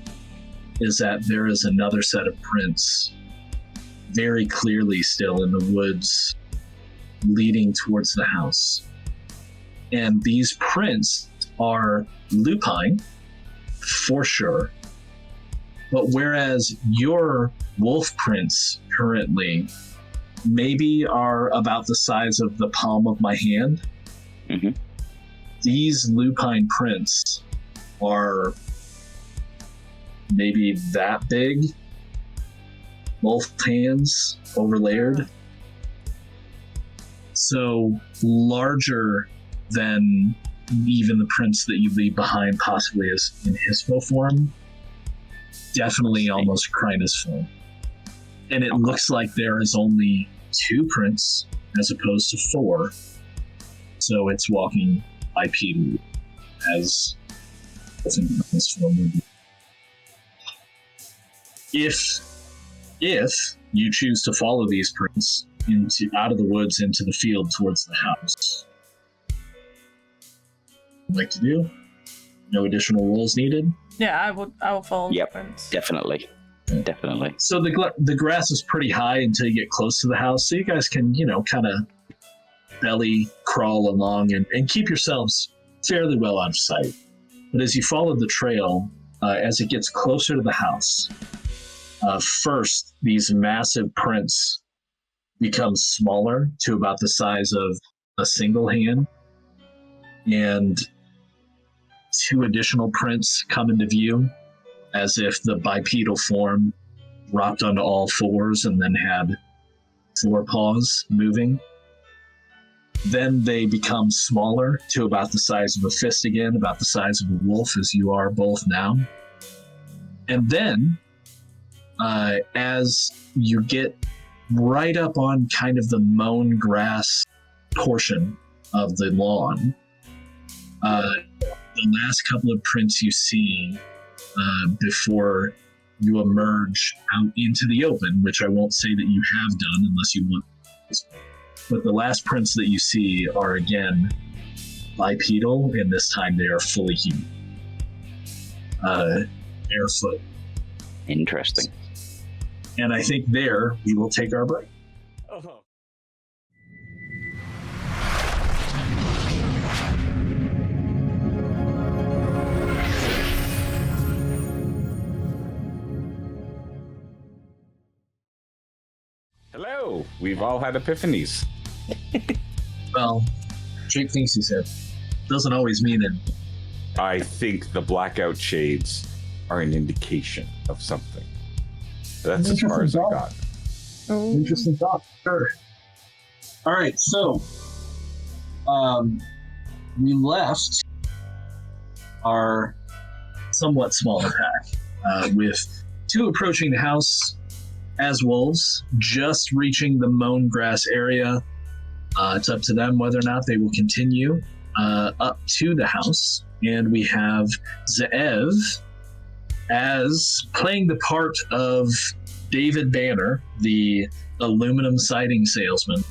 is that there is another set of prints very clearly still in the woods leading towards the house. And these prints are lupine for sure. But whereas your wolf prints currently maybe are about the size of the palm of my hand, these lupine prints are maybe that big, both hands overlayered. So larger than even the prints that you leave behind, possibly as in Hispo form, definitely almost Crinus form. And it looks like there is only 2 prints as opposed to 4. So it's walking bipedally as in Crinus form would be. If you choose to follow these prints out of the woods into the field towards the house, like to do? No additional rolls needed? Yeah, I will follow the prints. Definitely. So the grass is pretty high until you get close to the house, so you guys can, kind of belly crawl along and keep yourselves fairly well out of sight. But as you follow the trail, as it gets closer to the house, first, these massive prints become smaller to about the size of a single hand, and 2 additional prints come into view as if the bipedal form dropped onto all 4s and then had 4 paws moving. Then they become smaller to about the size of a fist again, about the size of a wolf, as you are both now. And then, as you get right up on kind of the mown grass portion of the lawn, the last couple of prints you see before you emerge out into the open, which I won't say that you have done unless you want, but the last prints that you see are again bipedal, and this time they are fully human. Barefoot. Interesting. And I think there we will take our break. Hello. We've all had epiphanies. Well, Jake thinks he said. Doesn't always mean it. I think the blackout shades are an indication of something. That's as far as I got. Interesting thought. Sure. All right, so we left our somewhat smaller pack with 2 approaching the house as wolves, just reaching the mown grass area, It's up to them whether or not they will continue up to the house. And we have Zeev as playing the part of David Banner, the aluminum siding salesman,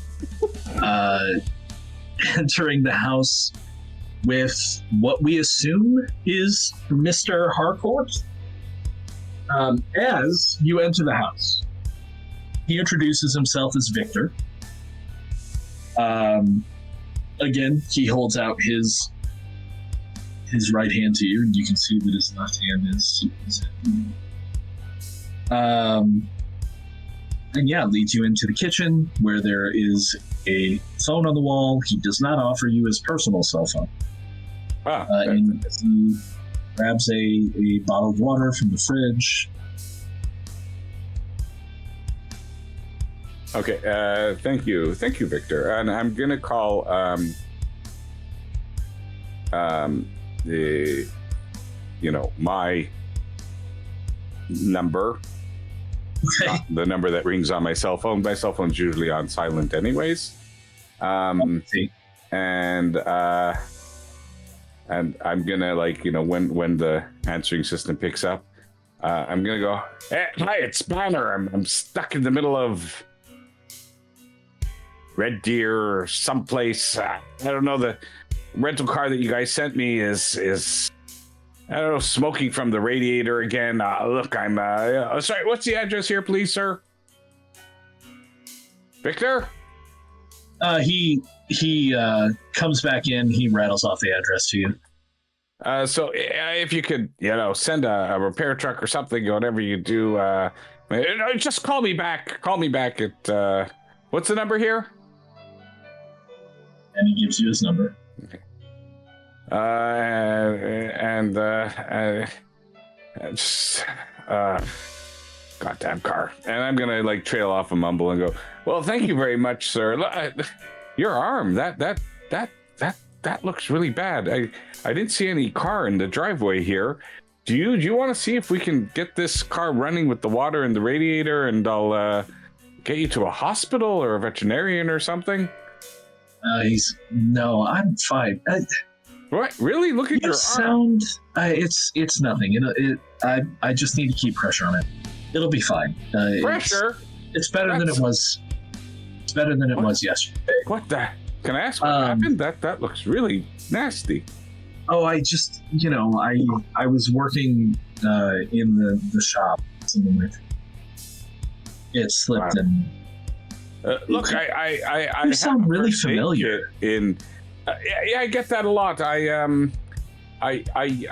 entering the house with what we assume is Mr. Harcourt. As you enter the house, he introduces himself as Victor. Again, he holds out his right hand to you, and you can see that his left hand is and yeah, leads you into the kitchen where there is a phone on the wall. He does not offer you his personal cell phone. And he grabs a bottle of water from the fridge. Okay, thank you, Victor. And I'm gonna call my number. Okay. The number that rings on my cell phone. My cell phone's usually on silent anyways. And I'm gonna when the answering system picks up, I'm gonna go, hey, hi, it's Banner. I'm stuck in the middle of Red Deer or someplace. I don't know, the rental car that you guys sent me is I don't know, smoking from the radiator again. Look, I'm sorry, what's the address here, please, sir? Victor? He comes back in, he rattles off the address to you. So if you could, send a repair truck or something, whatever you do, just call me back. Call me back at, what's the number here? And he gives you his number. Okay. Goddamn car. And I'm gonna trail off a mumble and go, well, thank you very much, sir. Your arm, that looks really bad. I didn't see any car in the driveway here. Do you want to see if we can get this car running with the water in the radiator, and I'll get you to a hospital or a veterinarian or something? No, I'm fine. What? Really? Look at your arm. It's nothing. I just need to keep pressure on it. It'll be fine. Pressure? It's better than it was. It's better than it was yesterday. What the? Can I ask what happened? That looks really nasty. Oh, I just, I was working in the shop. It slipped and. Look, I sound really familiar. Yeah, I get that a lot. I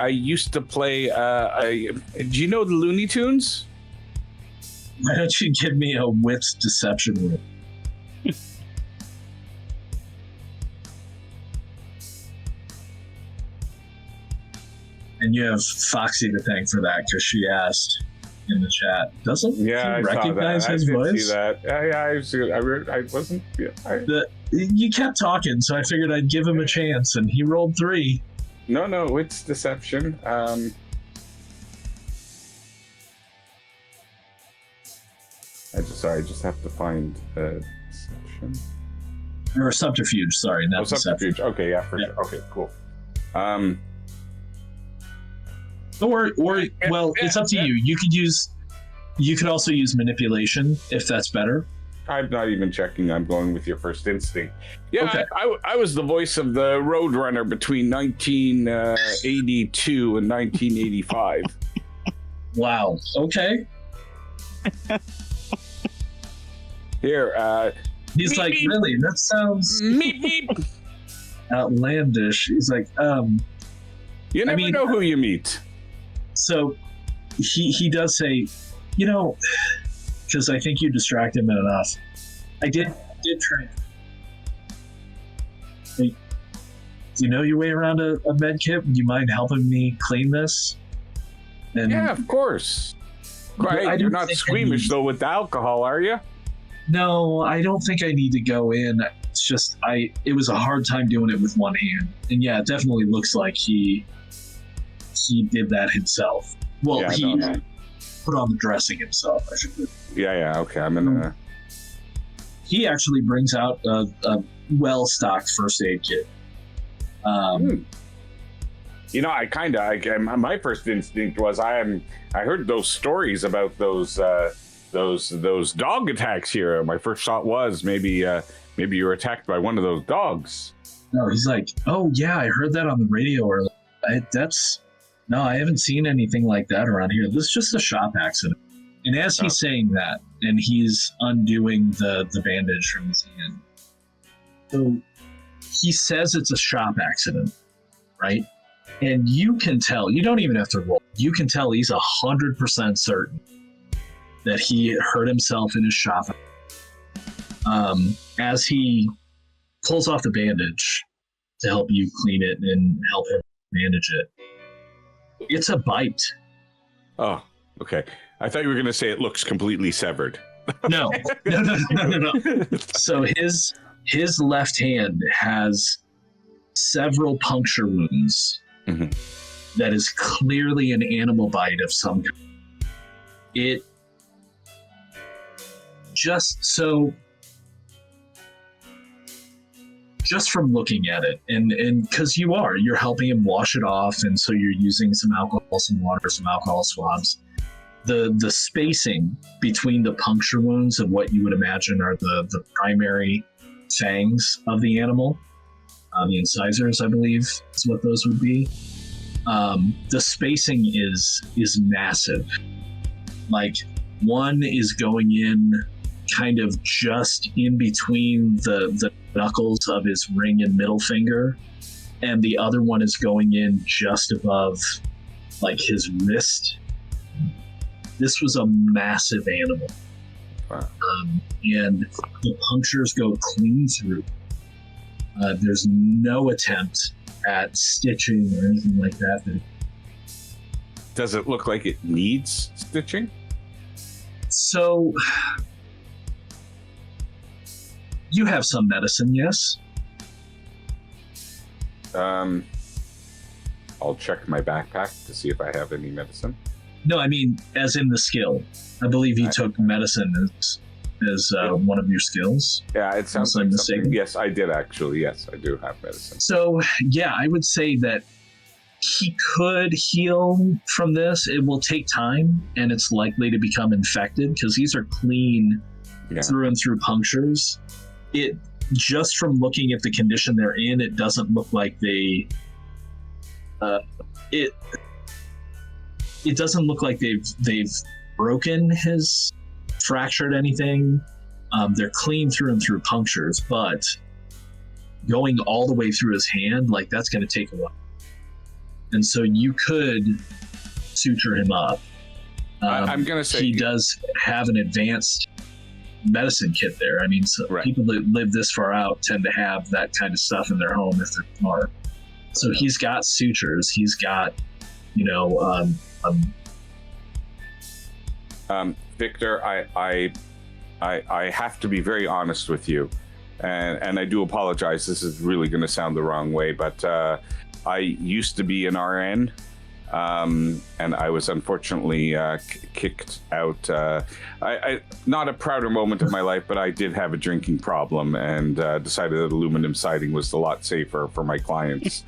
used to play. Do you know the Looney Tunes? Why don't you give me a wits deception roll? And you have Foxy to thank for that, because she asked in the chat. Doesn't he recognize his voice? I did see that. Yeah, I wasn't. Yeah, you kept talking, so I figured I'd give him a chance, and he rolled 3. No, it's deception. I just have to find deception. Or subterfuge, sorry, not deception. Subterfuge. Okay, yeah, for sure. Okay, cool. Well, it's up to you. You could also use manipulation if that's better. I'm not even checking. I'm going with your first instinct. Yeah, okay. I was the voice of the Roadrunner between 1982 and 1985. Wow. Okay. Here. He's like, really? That sounds outlandish. He's like, You never know who you meet. So he does say, because I think you distract him enough. I did try. Hey, do you know your way around a med kit? Would you mind helping me clean this? And yeah, of course. Right, you're not squeamish though with the alcohol, are you? No, I don't think I need to go in. It's just it was a hard time doing it with one hand. And yeah, it definitely looks like he did that himself. Well, he put on the dressing himself, I should put. Yeah, okay. I'm gonna. he actually brings out a well-stocked first aid kit. You know, my first instinct was I heard those stories about those dog attacks here. My first thought was maybe you were attacked by one of those dogs. No, he's like, oh yeah, I heard that on the radio. Or I haven't seen anything like that around here. This is just a shop accident. And as he's saying that, and he's undoing the bandage from his hand, so he says it's a shop accident, right? And you can tell, you don't even have to roll. You can tell he's 100% certain that he hurt himself in his shop. As he pulls off the bandage to help you clean it and help him manage it, it's a bite. Oh, okay. I thought you were going to say it looks completely severed. No. So his left hand has several puncture wounds. Mm-hmm. That is clearly an animal bite of some kind. It just from looking at it, and because you're helping him wash it off, and so you're using some alcohol, some water, some alcohol swabs. The spacing between the puncture wounds of what you would imagine are the primary fangs of the animal. The incisors, I believe, is what those would be. The spacing is massive. Like, one is going in kind of just in between the knuckles of his ring and middle finger, and the other one is going in just above, like, his wrist. This was a massive animal. Wow. And the punctures go clean through. There's no attempt at stitching or anything like that. Does it look like it needs stitching? So, you have some medicine, yes? I'll check my backpack to see if I have any medicine. No, I mean, as in the skill. I believe you took medicine as one of your skills. Yeah, it sounds like something. Yes, I did actually. Yes, I do have medicine. So, yeah, I would say that he could heal from this. It will take time, and it's likely to become infected because these are clean through and through punctures. It just from looking at the condition they're in, it doesn't look like they. It doesn't look like they've broken his. Fractured anything. They're clean through and through punctures, but going all the way through his hand, like, that's going to take a while. And so you could suture him up. I'm going to say he does have an advanced medicine kit there. I mean, people that live this far out tend to have that kind of stuff in their home if they're smart. So he's got sutures. He's got, Victor, I have to be very honest with you, and I do apologize. This is really going to sound the wrong way, but I used to be an RN, and I was unfortunately kicked out. Not a prouder moment of my life, but I did have a drinking problem, and decided that aluminum siding was a lot safer for my clients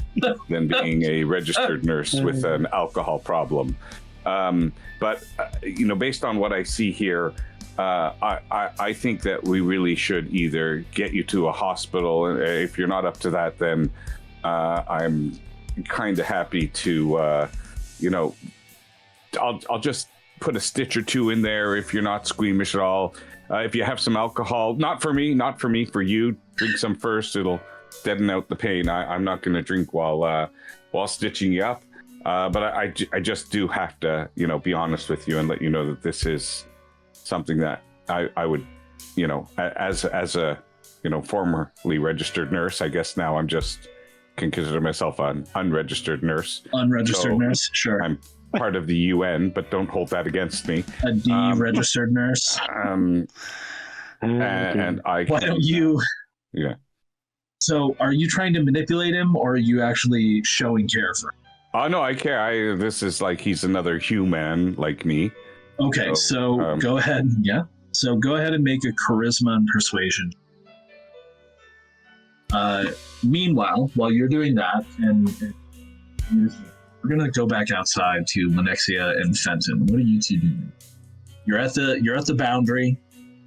than being a registered nurse with an alcohol problem. But based on what I see here, I think that we really should either get you to a hospital. If you're not up to that, then I'm kind of happy to, I'll just put a stitch or two in there if you're not squeamish at all. If you have some alcohol, not for me, for you, drink some first. It'll deaden out the pain. I'm not going to drink while stitching you up. But I just do have to, be honest with you and let you know that this is something that I would, as a, formerly registered nurse, I guess now I'm just can consider myself an unregistered nurse. Unregistered nurse, sure. I'm part of the UN, but don't hold that against me. A deregistered nurse. And I. Why don't you? Yeah. So, are you trying to manipulate him, or are you actually showing care for him? Oh, no, I care. This is like he's another human like me. Okay, so go ahead. Yeah. So go ahead and make a charisma and persuasion. Meanwhile, while you're doing that, and we're gonna go back outside to Lenexia and Fenton. What are you two doing? You're at the boundary.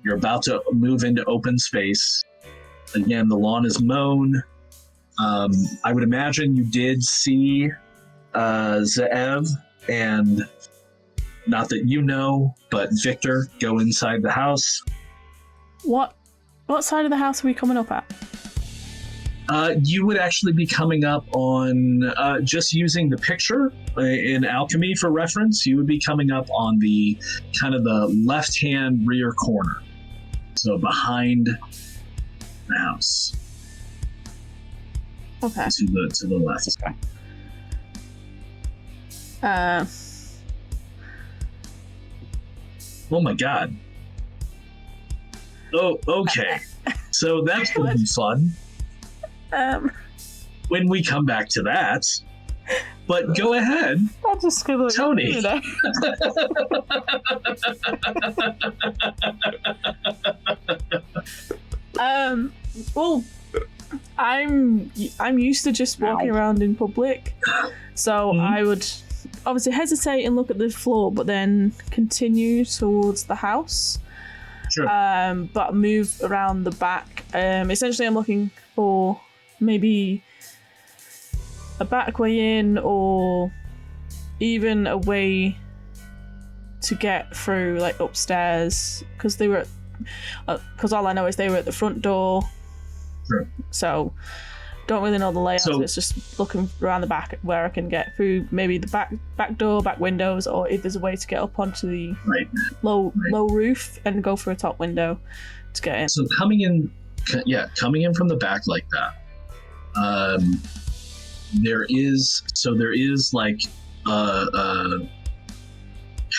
You're about to move into open space. Again, the lawn is mown. I would imagine you did see Zeev and, not that you know, but Victor go inside the house. What side of the house are we coming up at? You would actually be coming up on, just using the picture in alchemy for reference, you would be coming up on the kind of the left-hand rear corner. So behind the house. Okay. To the left. Okay. Oh my god. Oh, okay. So that's gonna be fun. When we come back to that. But go ahead. I'll just scribble Tony. Well, I'm used to just walking around in public, so I would obviously hesitate and look at the floor, but then continue towards the house. Sure. But move around the back. Essentially, I'm looking for maybe a back way in, or even a way to get through, like upstairs, because they were. Because all I know is they were at the front door. Sure. So don't really know the layout. So, it's just looking around the back where I can get through maybe the back door, back windows, or if there's a way to get up onto the low roof and go through a top window to get in. So coming in from the back like that, there is like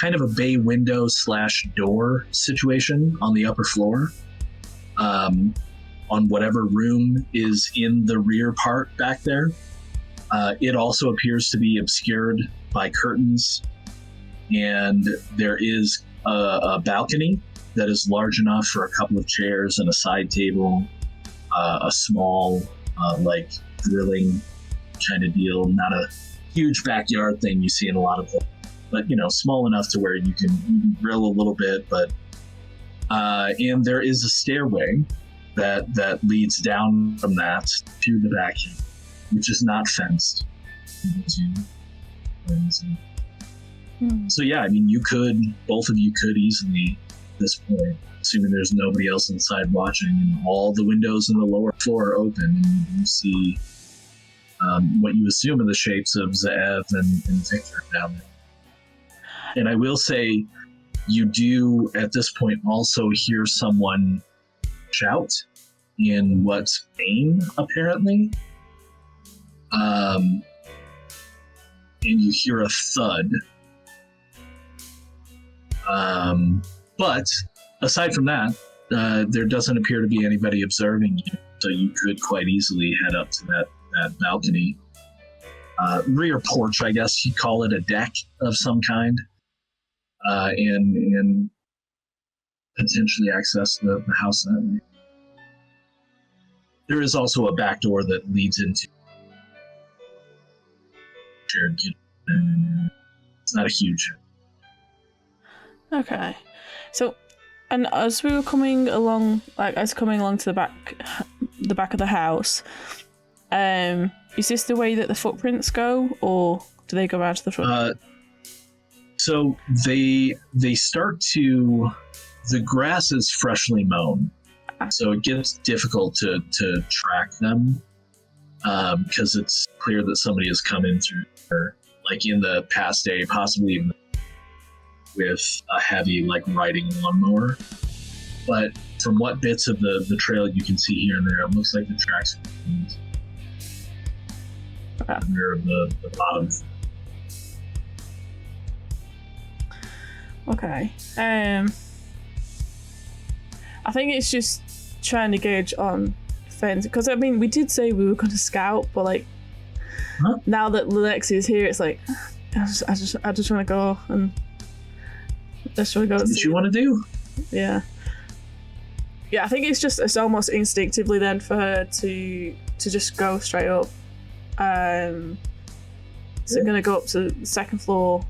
kind of a bay window / door situation on the upper floor, on whatever room is in the rear part back there. It also appears to be obscured by curtains, and there is a balcony that is large enough for a couple of chairs and a side table, a small like grilling kind of deal. Not a huge backyard thing you see in a lot of them, but small enough to where you can grill a little bit. But and there is a stairway that leads down from that to the back, which is not fenced. So yeah, I mean, both of you could easily, at this point, assuming there's nobody else inside watching, and all the windows in the lower floor are open, and you see what you assume are the shapes of Zeev and Victor down there. And I will say, you do at this point also hear someone shout in what's Spain, apparently. And you hear a thud. But aside from that, there doesn't appear to be anybody observing you, so you could quite easily head up to that balcony. Rear porch, I guess you'd call it, a deck of some kind. And potentially access the house that way. There is also a back door that leads into shared kitchen. It's not a huge. Okay, so, and as we were coming along, to the back of the house, is this the way that the footprints go, or do they go out to the front? So they start to. The grass is freshly mown, so it gets difficult to track them, because it's clear that somebody has come in through there, like in the past day, possibly even with a heavy riding lawnmower. But from what bits of the trail you can see here and there, it looks like the tracks are near the bottom. Okay. I think it's just trying to gauge on Fenton, because I mean, we did say we were going to scout, but now that Lexi is here, it's like I just want to go and let's try to go. What you want to do? Yeah. Yeah, I think it's almost instinctively then for her to just go straight up. So I'm gonna go up to the second floor.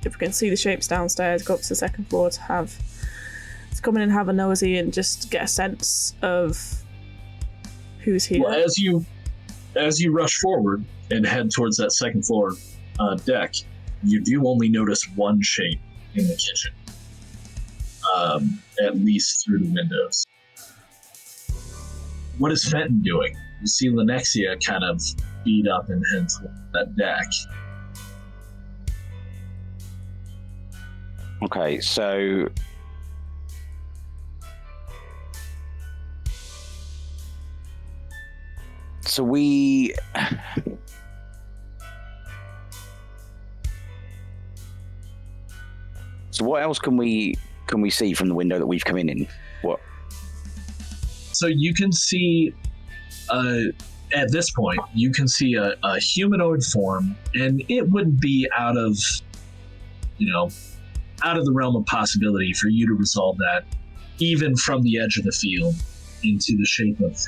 If we can see the shapes downstairs, go up to the second floor to come in and have a nosy and just get a sense of who's here. Well, as you rush forward and head towards that second floor deck, you do only notice one shape in the kitchen, at least through the windows. What is Fenton doing? You see Lenexia kind of beat up and head towards that deck. Okay, so we so what else can we see from the window that we've come in? What? So you can see, at this point, you can see a humanoid form, and it wouldn't be out of the realm of possibility for you to resolve that, even from the edge of the field into the shape of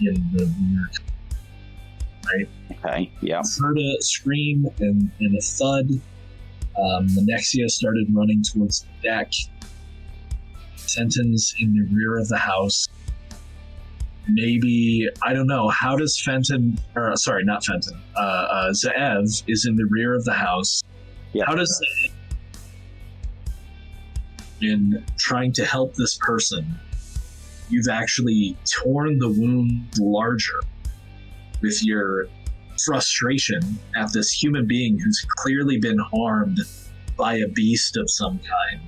in the rear. Right? Okay, yeah. Heard a scream and a thud. Lenexia started running towards the deck. Fenton's in the rear of the house. Maybe, I don't know, how does Fenton, or sorry, not Fenton, Zeev is in the rear of the house. Yeah. How does Zeev, in trying to help this person, you've actually torn the wound larger with your frustration at this human being who's clearly been harmed by a beast of some kind.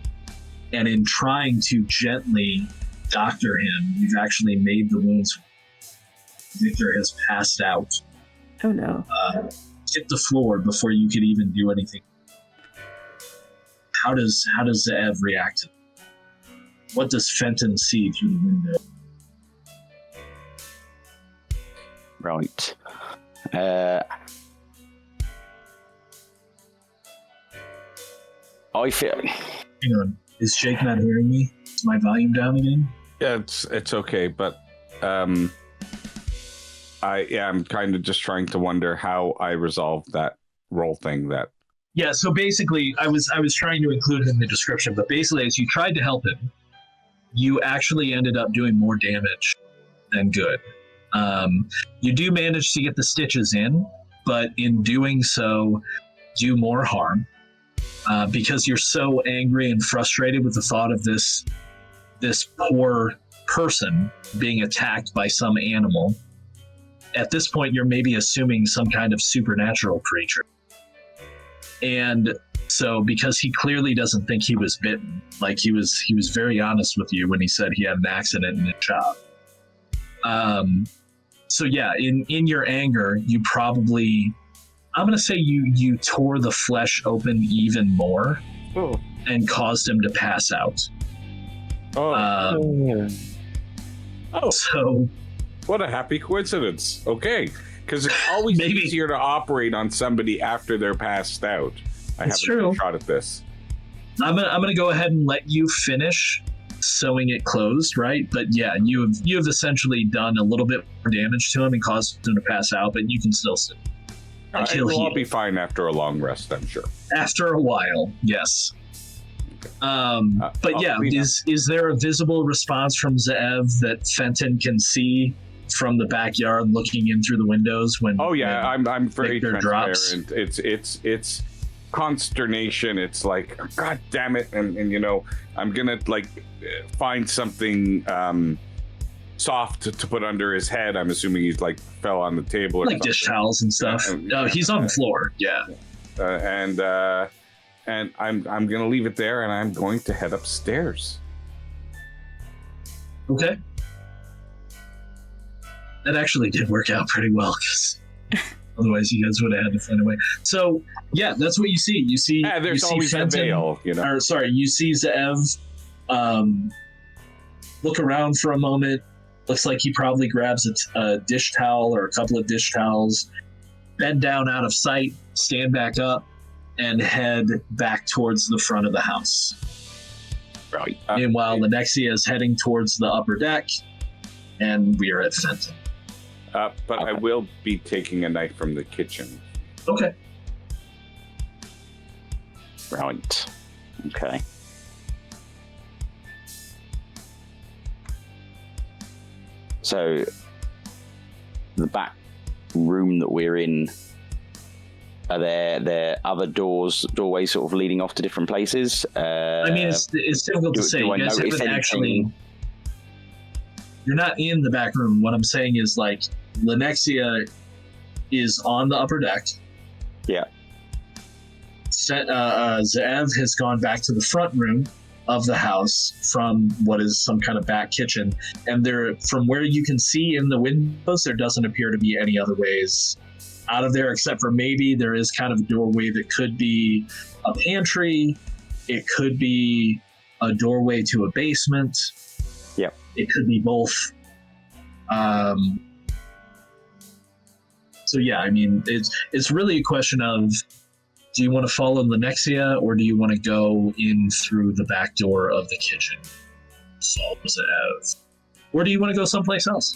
And in trying to gently doctor him, you've actually made the wounds. Victor has passed out. Oh no. Hit the floor before you could even do anything. How does Zeev react to it? What does Fenton see through the window? Right. I feel. Hang on. Is Jake not hearing me? Is my volume down again? Yeah, it's okay, but I'm kind of just trying to wonder how I resolved that roll thing. Yeah. So basically, I was trying to include it in the description, but basically, as you tried to help him, you actually ended up doing more damage than good. You do manage to get the stitches in, but in doing so, do more harm because you're so angry and frustrated with the thought of this poor person being attacked by some animal. At this point, you're maybe assuming some kind of supernatural creature. And so, because he clearly doesn't think he was bitten, like he was very honest with you when he said he had an accident in his job. So yeah, in your anger, you probably, I'm gonna say you tore the flesh open even more and caused him to pass out. So what a happy coincidence. Okay, because it's always easier to operate on somebody after they're passed out. I have a shot at this. I'm gonna go ahead and let you finish sewing it closed, right? But yeah, you have essentially done a little bit more damage to him and caused him to pass out, but you can still sit. I'll be fine after a long rest, I'm sure. After a while, yes. But yeah, is there a visible response from Zeev that Fenton can see from the backyard looking in through the windows when? Oh yeah, I'm very transparent. Drops? It's consternation. It's like, God damn it, and I'm gonna find something soft to put under his head. I'm assuming he's fell on the table or something. Dish towels and stuff. No, he's on the floor. Yeah. And I'm gonna leave it there, and I'm going to head upstairs. Okay. That actually did work out pretty well, because otherwise you guys would have had to find a way. So yeah, that's what you see. You see, there's always Fenton, a veil, Or sorry, you see Zeev look around for a moment. Looks like he probably grabs a dish towel or a couple of dish towels, bend down out of sight, stand back up, and head back towards the front of the house. Right. Meanwhile, Lenexia is heading towards the upper deck, and we are at Fenton. But Okay. I will be taking a knife from the kitchen. Okay. Right. Okay. So, the back room that we're in, are there other doorways sort of leading off to different places? I mean, it's difficult to say. Do I You guys notice haven't actually. anything? You're not in the back room. What I'm saying is, like, Lenexia is on the upper deck. Yeah. Zev has gone back to the front room of the house from what is some kind of back kitchen, and there, from where you can see in the windows, there doesn't appear to be any other ways out of there, except for maybe there is kind of a doorway that could be a pantry. It could be a doorway to a basement. Yep. It could be both. So yeah, I mean, it's really a question of, do you want to follow Lenexia, or do you want to go in through the back door of the kitchen? Or do you want to go someplace else?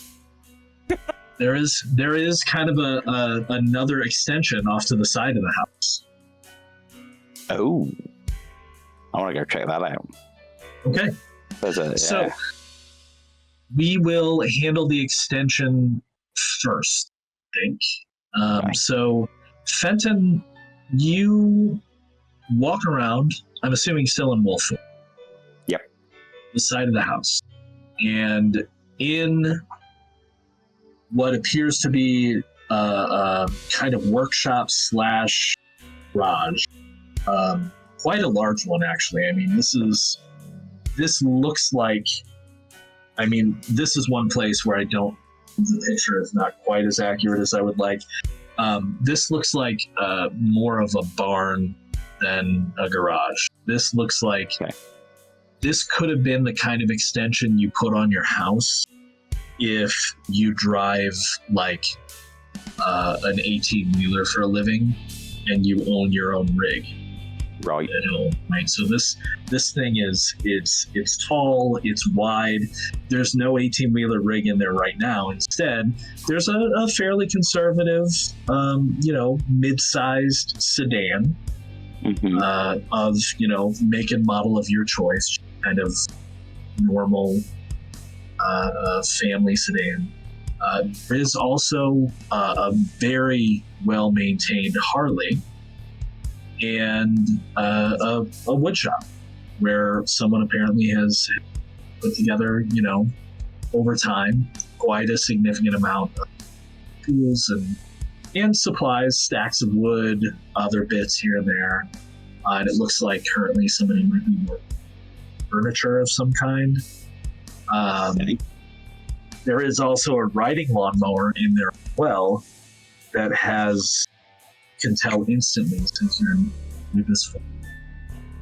There is kind of another extension off to the side of the house. Oh. I want to go check that out. Okay. So we will handle the extension first, I think. Okay. So Fenton, you walk around, I'm assuming still in Wolf. Yep. The side of the house. And in what appears to be a kind of workshop slash garage, quite a large one, actually. I mean, this looks like, I mean, this is one place where the picture is not quite as accurate as I would like. This looks like more of a barn than a garage. This looks like this could have been the kind of extension you put on your house if you drive like an 18-wheeler for a living and you own your own rig. Right. At home, right? So this thing is it's tall, it's wide. There's no 18-wheeler rig in there right now. Instead, there's a fairly conservative, mid-sized sedan of make and model of your choice, kind of normal family sedan. There is also a very well-maintained Harley. And a wood shop where someone apparently has put together, over time, quite a significant amount of tools and supplies, stacks of wood, other bits here and there. And it looks like currently somebody might be working furniture of some kind. There is also a riding lawnmower in there as well that can tell instantly, since you're in this form,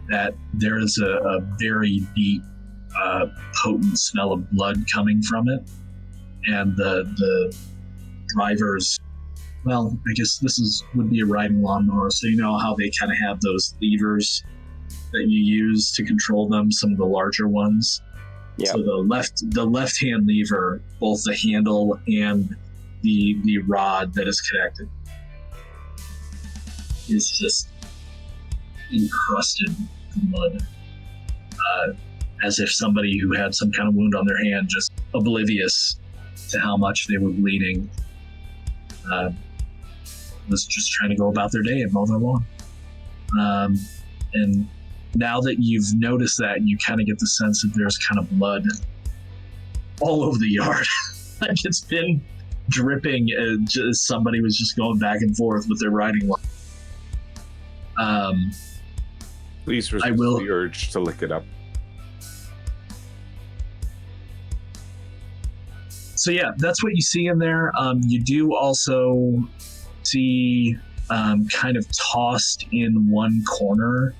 that there is a very deep, potent smell of blood coming from it, and the driver's, well, I guess would be a riding lawnmower, so you know how they kind of have those levers that you use to control them, some of the larger ones. Yeah. So the left hand lever, both the handle and the rod that is connected, is just encrusted with mud, as if somebody who had some kind of wound on their hand, just oblivious to how much they were bleeding, was just trying to go about their day and mow their lawn. And now that you've noticed that, you kind of get the sense that there's kind of blood all over the yard. Like it's been dripping, just somebody was just going back and forth with their riding lawn. Please resist the urge to lick it up. So yeah, that's what you see in there. You do also see kind of tossed in one corner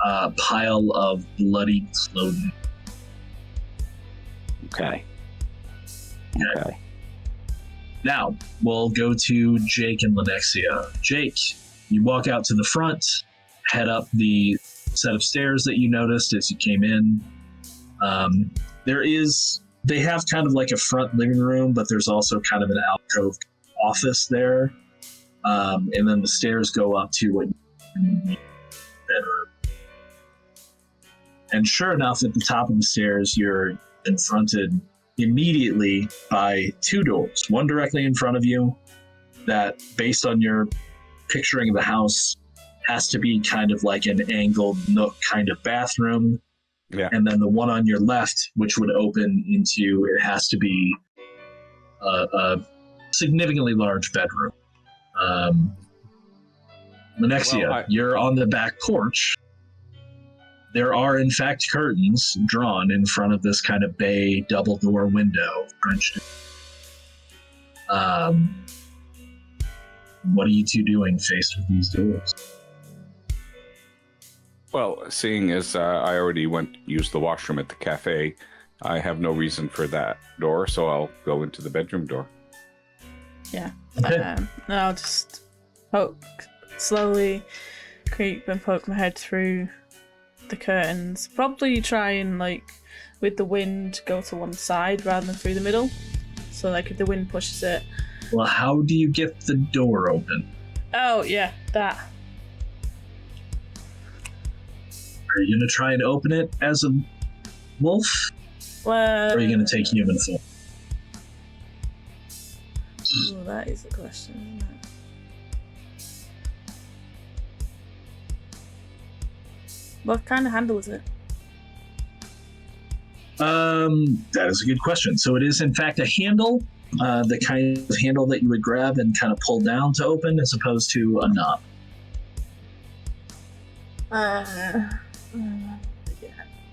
a pile of bloody clothing. Okay. Now, we'll go to Jake and Lenexia. Jake, you walk out to the front, head up the set of stairs that you noticed as you came in. They have kind of like a front living room, but there's also kind of an alcove office there. And then the stairs go up to what bedroom. And sure enough, at the top of the stairs, you're confronted immediately by two doors. One directly in front of you that, based on your picturing of the house, has to be kind of like an angled nook kind of bathroom. Yeah. And then the one on your left, which would open into, it has to be a significantly large bedroom. Menexia, you're on the back porch. There are, in fact, curtains drawn in front of this kind of bay double door window. What are you two doing faced with these doors? Well, seeing as I already used the washroom at the cafe, I have no reason for that door, so I'll go into the bedroom door. Yeah. Okay. I'll just slowly creep and poke my head through the curtains. Probably try and, like, with the wind, go to one side rather than through the middle. So, like, if the wind pushes it. Well, how do you get the door open? Oh, yeah, that. Are you going to try and open it as a wolf? Well, or are you going to take human form? Oh, that is the question, isn't it? What kind of handle is it? That is a good question. So it is, in fact, a handle, the kind of handle that you would grab and kind of pull down to open, as opposed to a knob.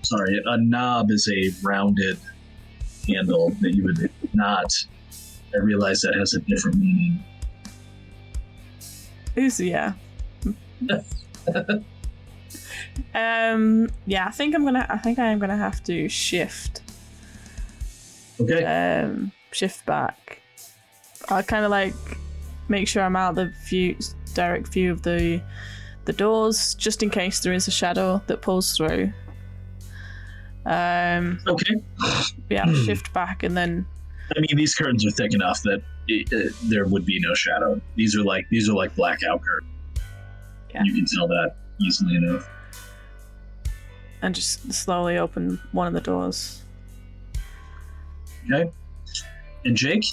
Sorry, a knob is a rounded handle that you would not. I realize that has a different meaning. Yeah. Yeah, I think I am gonna have to shift. Okay. Shift back. I'll kind of like make sure I'm out of the direct view of the doors, just in case there is a shadow that pulls through. Okay. Yeah, I'll shift back and then. I mean, these curtains are thick enough that there would be no shadow. These are like blackout curtains. Yeah. You can tell that easily enough. And just slowly open one of the doors. Okay. And Jake?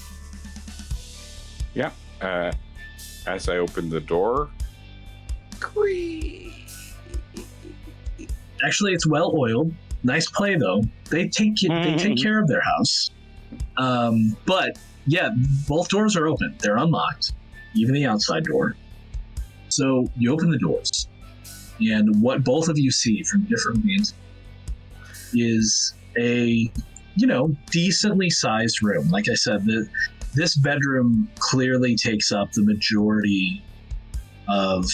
Yeah. As I open the door. Actually, it's well oiled. Nice play, though. They take care of their house. But yeah, both doors are open. They're unlocked, even the outside door. So you open the doors, and what both of you see from different views is a, decently sized room. Like I said, this bedroom clearly takes up the majority of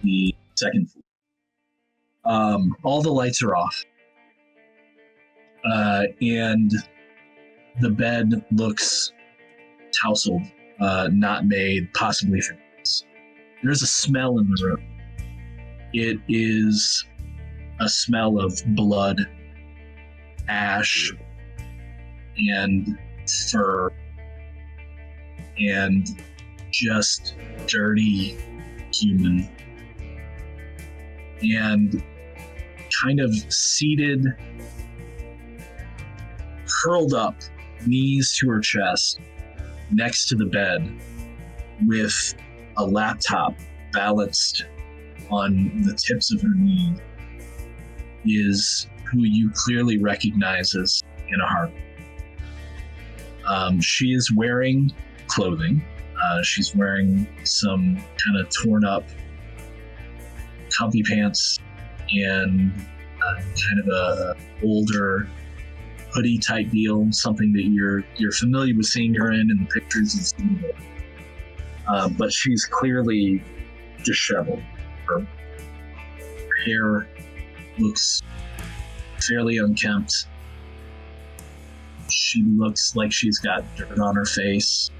the second floor. All the lights are off. And the bed looks tousled, not made, possibly for this. There's a smell in the room. It is a smell of blood, ash, and fur, and just dirty human. And kind of seated, curled up, knees to her chest, next to the bed, with a laptop balanced on the tips of her knees, is who you clearly recognize as in a heart. She is wearing clothing. She's wearing some kind of torn up comfy pants and kind of a older hoodie type deal, something that you're familiar with seeing her in the pictures. But she's clearly disheveled. Her hair looks fairly unkempt. She looks like she's got dirt on her face.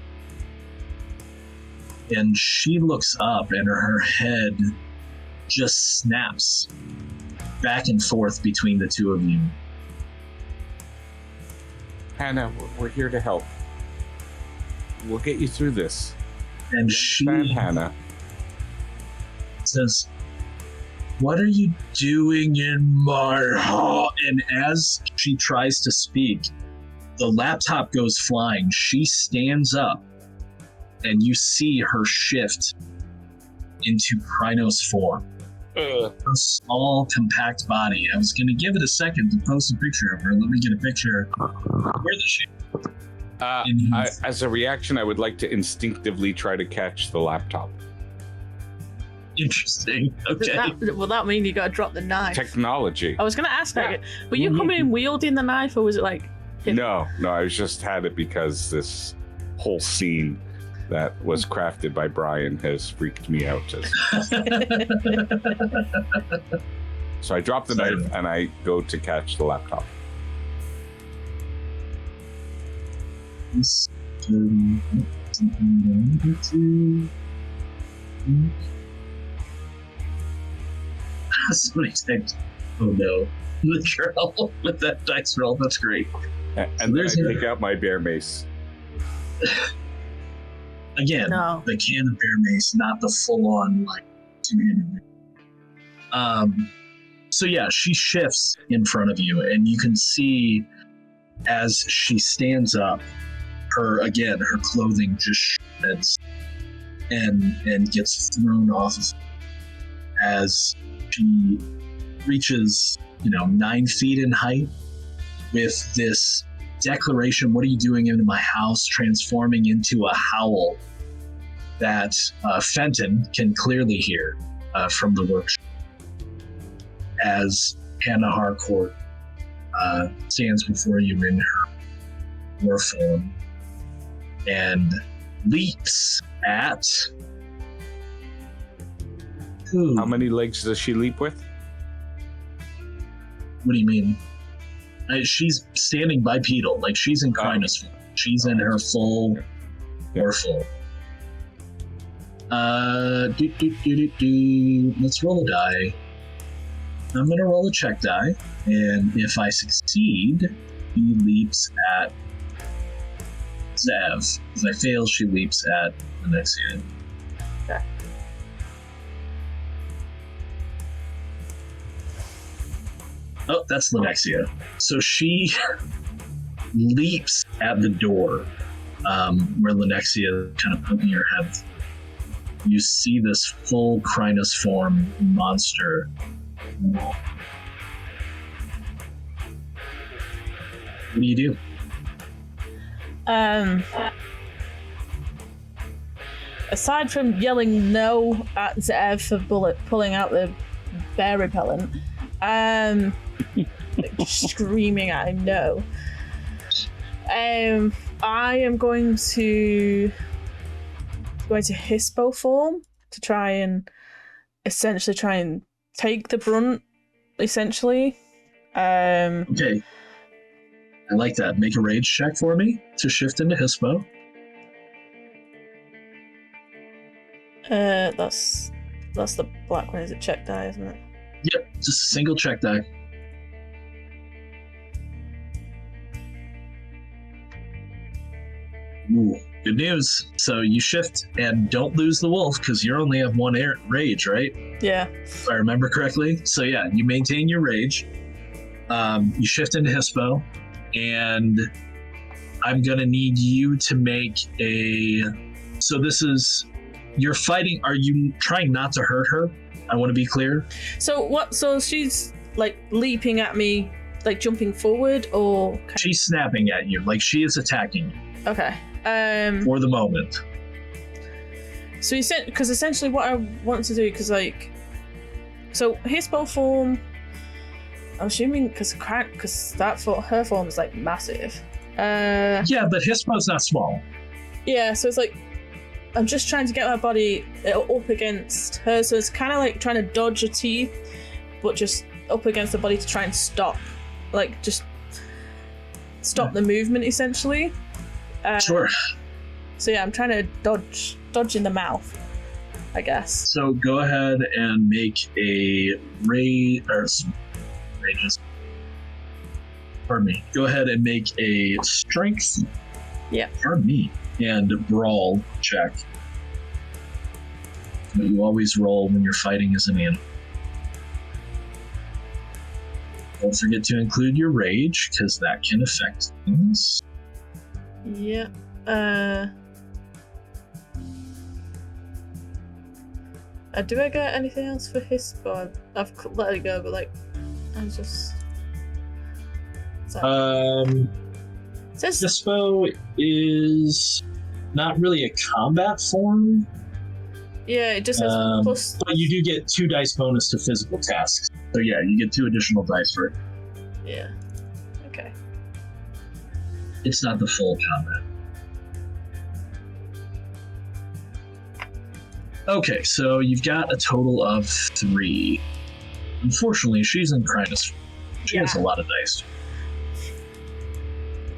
And she looks up and her head just snaps back and forth between the two of you. Hannah, we're here to help. We'll get you through this. And she Hannah says, "What are you doing in my hall?" And as she tries to speak, the laptop goes flying. She stands up, and you see her shift into Krynos form. A small, compact body. I was going to give it a second to post a picture of her. Let me get a picture. Where is she? As a reaction, I would like to instinctively try to catch the laptop. Interesting. Okay. Will that mean you got to drop the knife? Technology. I was going to ask, like, were you coming in wielding the knife, or was it like... No, I just had it because this whole scene that was crafted by Brian has freaked me out. So I drop the knife and I go to catch the laptop. Somebody typed, "Oh no," the journal with that dice roll. That's great. And then I take out my bear mace. Again, the can of bear mace, not the full-on like two-handed. So yeah, she shifts in front of you, and you can see as she stands up, her clothing just shreds and gets thrown off as she reaches 9 feet in height with this declaration, "What are you doing in my house?" transforming into a howl that Fenton can clearly hear from the workshop as Hannah Harcourt stands before you in her war form and leaps at... Who? How many legs does she leap with? What do you mean? She's standing bipedal, like she's in Krynos form. She's in her full war form. Let's roll a die. I'm gonna roll a check die, and if I succeed, he leaps at Zev. If I fail, she leaps at Alexia. Okay. Oh, that's Lenexia. So she leaps at the door where Lenexia kind of poking her head. You see this full Krynos form monster. What do you do? Aside from yelling no at Zev for pulling out the bear repellent, screaming at him no, I am going to Hispo form to try and take the brunt, essentially. Okay. I like that. Make a rage check for me to shift into Hispo. That's the black one. Is it check die, isn't it? Yep, just a single check die. Ooh, good news. So you shift and don't lose the wolf because you only have one rage, right? Yeah. If I remember correctly. So yeah, you maintain your rage. You shift into Hispo, and I'm gonna need you to make a... So this is... You're fighting... Are you trying not to hurt her? I want to be clear. So what? So she's like leaping at me, like jumping forward, or... She's snapping at you, like she is attacking you. Okay. For the moment. So you said, because essentially what I want to do, because like, so Hispo form, I'm assuming because her form is like massive. Yeah, but Hispo's not small. Yeah, so it's like I'm just trying to get my body up against her, so it's kind of like trying to dodge her teeth, but just up against the body to try and stop, like just stop the movement essentially. Sure. So yeah, I'm trying to dodge in the mouth, I guess. So go ahead and make a rages. Pardon me. Go ahead and make a strength. Yeah. Pardon me. And brawl check. But you always roll when you're fighting as an animal. Don't forget to include your rage, because that can affect things. Yeah. Do I get anything else for Hispo? I've let it go, but like, I just. Hispo is not really a combat form. Yeah, it just has plus. But you do get 2 dice bonus to physical tasks. So yeah, you get 2 additional dice for it. Yeah. Okay. It's not the full combat. Okay, so you've got a total of 3. Unfortunately, she's in Crinus. She has a lot of dice.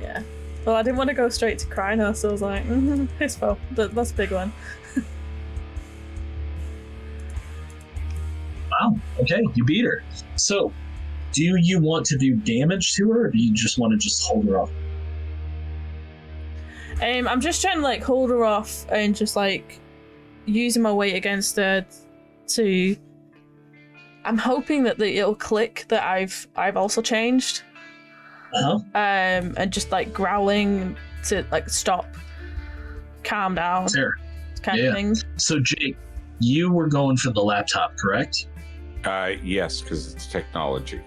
Yeah. Well, I didn't want to go straight to Crinus, so I was like, Hispo. That's a big one. Wow. Okay, you beat her. So, do you want to do damage to her, or do you just want to just hold her off? I'm just trying to like hold her off and just like using my weight against her to. I'm hoping that it'll click that I've also changed. And just like growling to like stop, calm down, kind of thing. So Jake, you were going for the laptop, correct? Yes, because it's technology.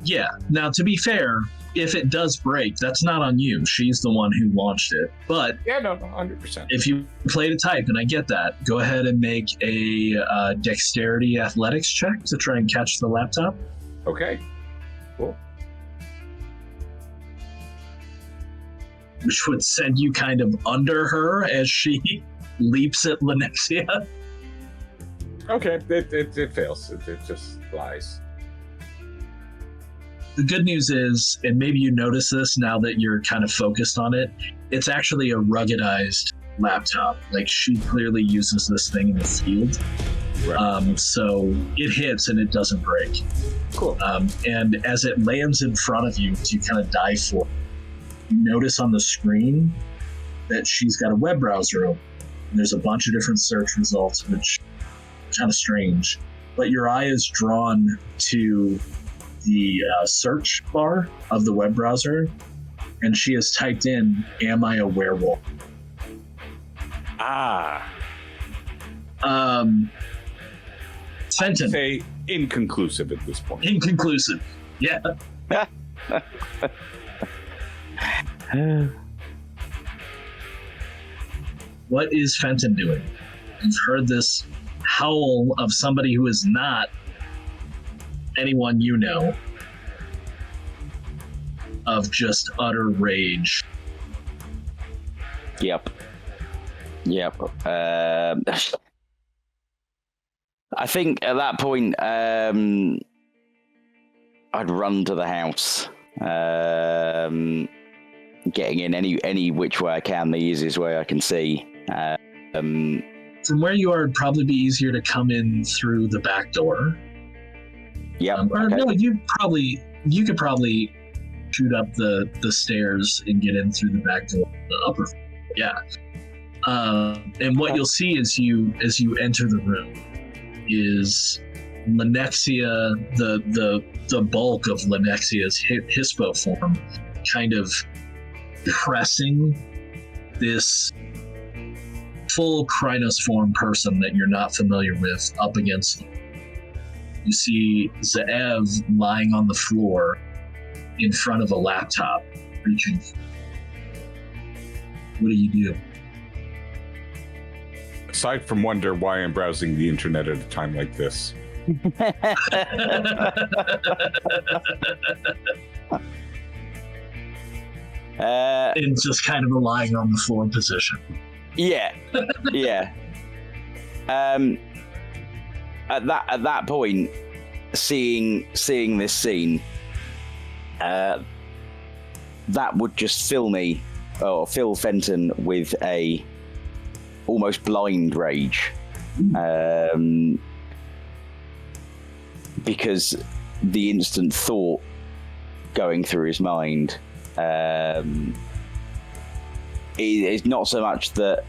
Yeah. Now, to be fair, if it does break, that's not on you. She's the one who launched it. But yeah, no, 100%. If you play to type, and I get that, go ahead and make a dexterity athletics check to try and catch the laptop. Okay. Cool. Which would send you kind of under her as she leaps at Lenexia. Okay, it fails. It just flies. The good news is, and maybe you notice this now that you're kind of focused on it, it's actually a ruggedized laptop. Like, she clearly uses this thing in the field. Right. So it hits and it doesn't break. Cool. And as it lands in front of you to kind of dive for, you notice on the screen that she's got a web browser open. And there's a bunch of different search results, which kind of strange, but your eye is drawn to the search bar of the web browser, and she has typed in, "Am I a werewolf?" Fenton. Say inconclusive at this point. Inconclusive. Yeah. What is Fenton doing? You've heard this howl of somebody who is not anyone you know, of just utter rage. Yep. I think at that point, I'd run to the house, getting in any which way I can, the easiest way I can see. From where you are, it'd probably be easier to come in through the back door. Yeah. No, you could probably shoot up the stairs and get in through the back door, the upper. Yeah. And what you'll see as you enter the room is Lenexia, the bulk of Lenexia's Hispo form, kind of pressing this full Krynos form person that you're not familiar with up against them. You see Zeev lying on the floor in front of a laptop, reaching. What do you do? Aside from wonder why I'm browsing the internet at a time like this. It's just kind of a lying on the floor position. Yeah. At that point, seeing this scene, that would just fill Fenton with a almost blind rage, because the instant thought going through his mind. It's not so much that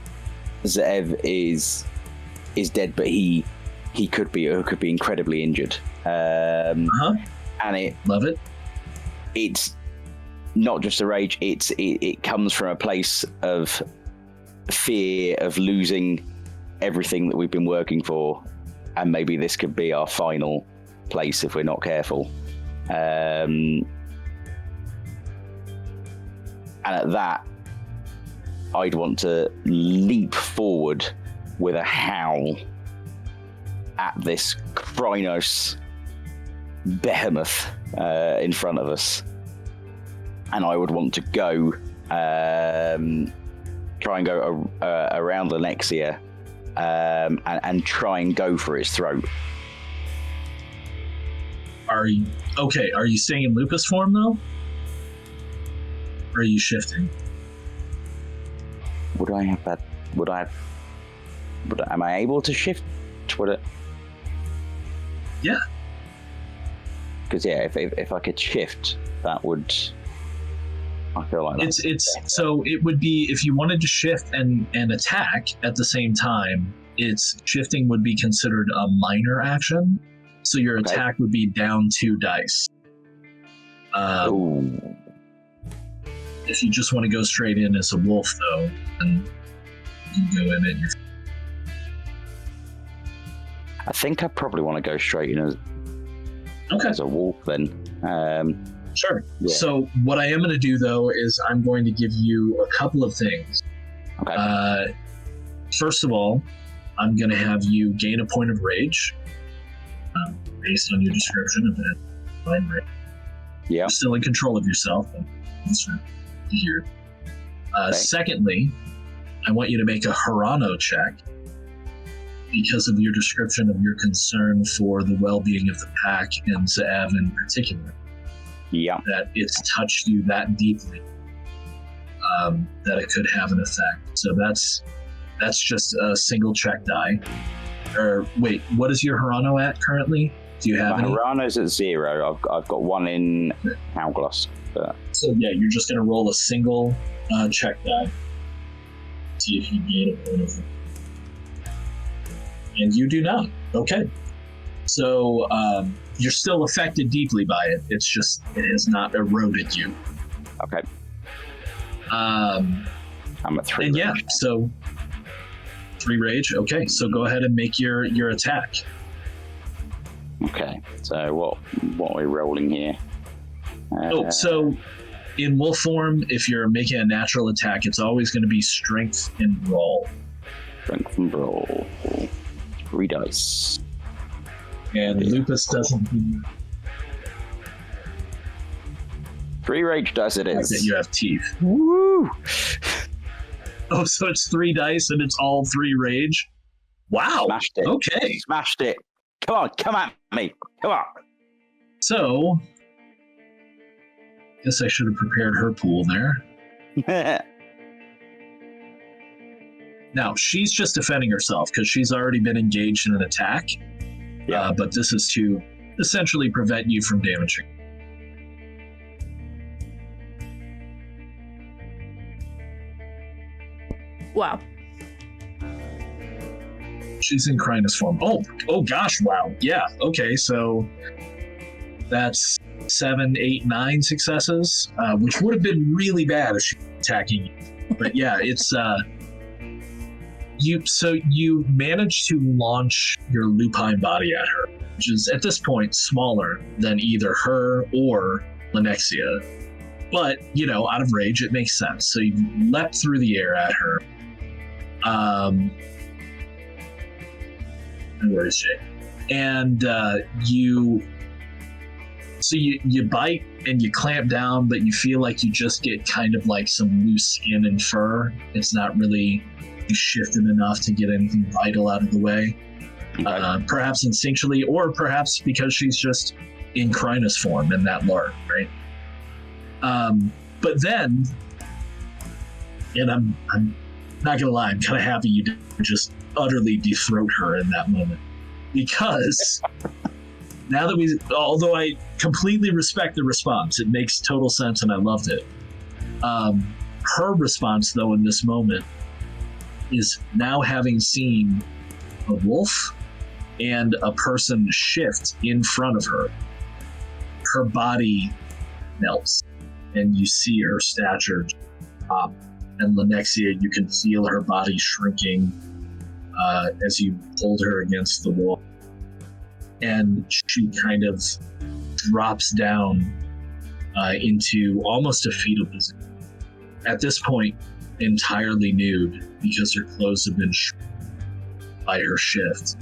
Zev is dead, but he could be incredibly injured. And love it. It's not just a rage. It comes from a place of fear of losing everything that we've been working for, and maybe this could be our final place if we're not careful. And at that, I'd want to leap forward with a howl at this Krynos behemoth in front of us. And I would want to go, try and go around Lenexia and try and go for its throat. Are you staying in lupus form though? Or are you shifting? Would I have that? Am I able to shift? Would it? Yeah. Because if I could shift, that would. I feel like it's so it would be if you wanted to shift and attack at the same time. It's shifting would be considered a minor action, so your attack would be down 2 dice. If you just want to go straight in as a wolf, though, then you can go in at your. I think I probably want to go straight in as a wolf then. Sure. Yeah. So what I am going to do, though, is I'm going to give you a couple of things. Okay. First of all, I'm going to have you gain a point of rage based on your description of it. Fine, right? Yeah. You're still in control of yourself. That's right here. Secondly, I want you to make a Hirano check because of your description of your concern for the well-being of the pack and Zev in particular. Yeah. That it's touched you that deeply that it could have an effect. So that's just a single check die. Or wait, what is your Hirano at currently? Do you have any? Hirano's at 0. I've got 1 in Hourglass. So yeah, you're just going to roll a single check die. See if you gain a point of it. And you do not. Okay. So you're still affected deeply by it. It's just, it has not eroded you. Okay. I'm at 3 and rage. Yeah, so 3 rage. Okay, so go ahead and make your attack. Okay, so what are we rolling here? So in wolf form, if you're making a natural attack, it's always going to be strength and roll. Strength and roll. 3 dice. And lupus doesn't do 3 rage dice it is. that. You have teeth. Woo! Oh, so it's 3 dice and it's all 3 rage? Wow. Smashed it. Okay. Smashed it. Come at me. Come on. So, guess I should have prepared her pool there. Now, she's just defending herself because she's already been engaged in an attack. Yeah. But this is to essentially prevent you from damaging. Wow. She's in Krynos form. Oh gosh, wow. Yeah, okay, so that's 7, 8, 9 successes, which would have been really bad if she was attacking you. But yeah, it's you managed to launch your lupine body at her, which is at this point smaller than either her or Lenexia. But, out of rage, it makes sense. So you leapt through the air at her. Where is she? And you bite and you clamp down, but you feel like you just get kind of like some loose skin and fur. It's not really shifted enough to get anything vital out of the way. Perhaps instinctually, or perhaps because she's just in Krynos form in that lark, right? But then, and I'm not gonna lie, I'm kind of happy you didn't just utterly defrote her in that moment, because now that although I completely respect the response, it makes total sense and I loved it. Her response, though, in this moment is now having seen a wolf and a person shift in front of her. Her body melts, and you see her stature pop. And Lenexia, you can feel her body shrinking as you hold her against the wall. And she kind of drops down into almost a fetal position. At this point, entirely nude because her clothes have been shrunk by her shift,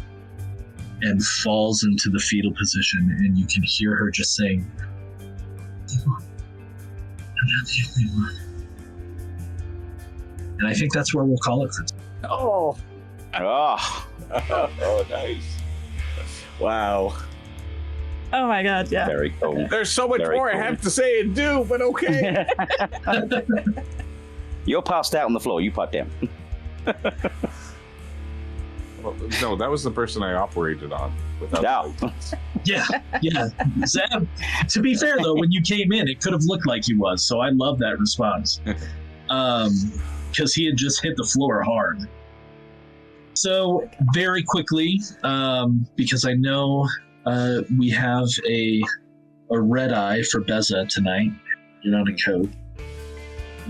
and falls into the fetal position, and you can hear her just saying, "I'm not the only one." And I think that's where we'll call it for today. Oh, nice! Wow. Oh my god, yeah. Very cool. There's so much more I have to say and do, but okay. You're passed out on the floor. You pipe down. Well, no, that was the person I operated on. Yeah. Zab, to be fair, though, when you came in, it could have looked like he was, so I love that response. Because he had just hit the floor hard. So, very quickly, because I know we have a red eye for Beza tonight. You're on a code.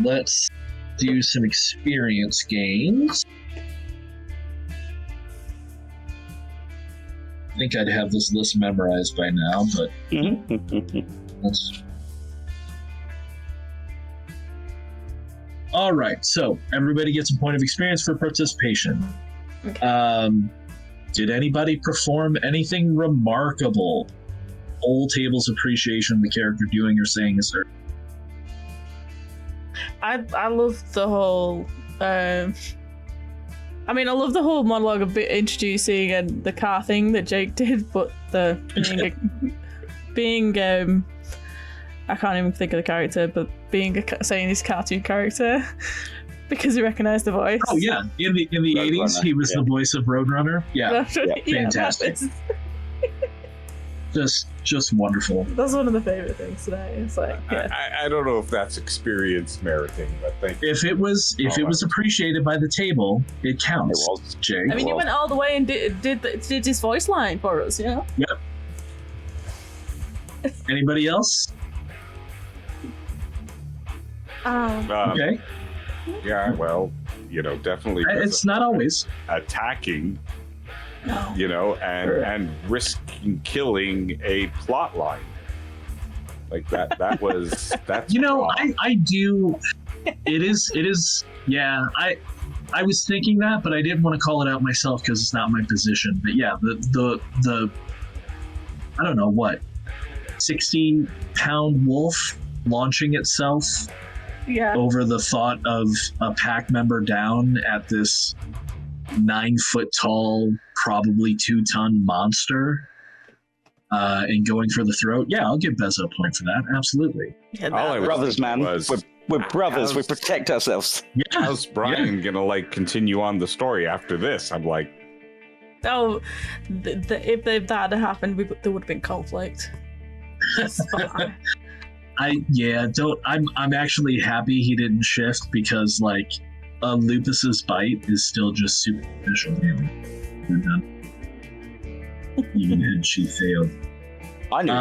Let's do some experience gains. I think I'd have this list memorized by now, but let's... All right, so everybody gets a point of experience for participation. Okay. Did anybody perform anything remarkable? Whole table's appreciation of the character doing or saying a certain... I love the whole I love the whole monologue of introducing and the car thing that Jake did, but the being I can't even think of the character, but saying his cartoon character because he recognized the voice. Oh yeah, in the 80s, he was the voice of Roadrunner. Yeah, fantastic. Just wonderful. That's one of the favorite things today. It's like, yeah. I don't know if that's experience meriting, but thank you. If it was appreciated by the table, it counts. It was, Jay. I mean, you went all the way and did his voice line for us, you know? Yep. Anybody else? Okay. Yeah, well, definitely. It's not always attacking. No. And risking killing a plot line like that. That's I do. It is. Yeah, I was thinking that, but I didn't want to call it out myself because it's not my position. But yeah, the I don't know what 60-pound wolf launching itself over the thought of a pack member down at this 9-foot-tall, probably 2-ton monster, and going for the throat. Yeah, I'll give Beza a point for that. Absolutely. Yeah, brothers, man. We're brothers. We protect ourselves. Yeah. How's Brian gonna continue on the story after this? I'm like, oh, if that had happened, there would have been conflict. I'm actually happy he didn't shift because Lupus's bite is still just superficial damage. Even had she failed. I knew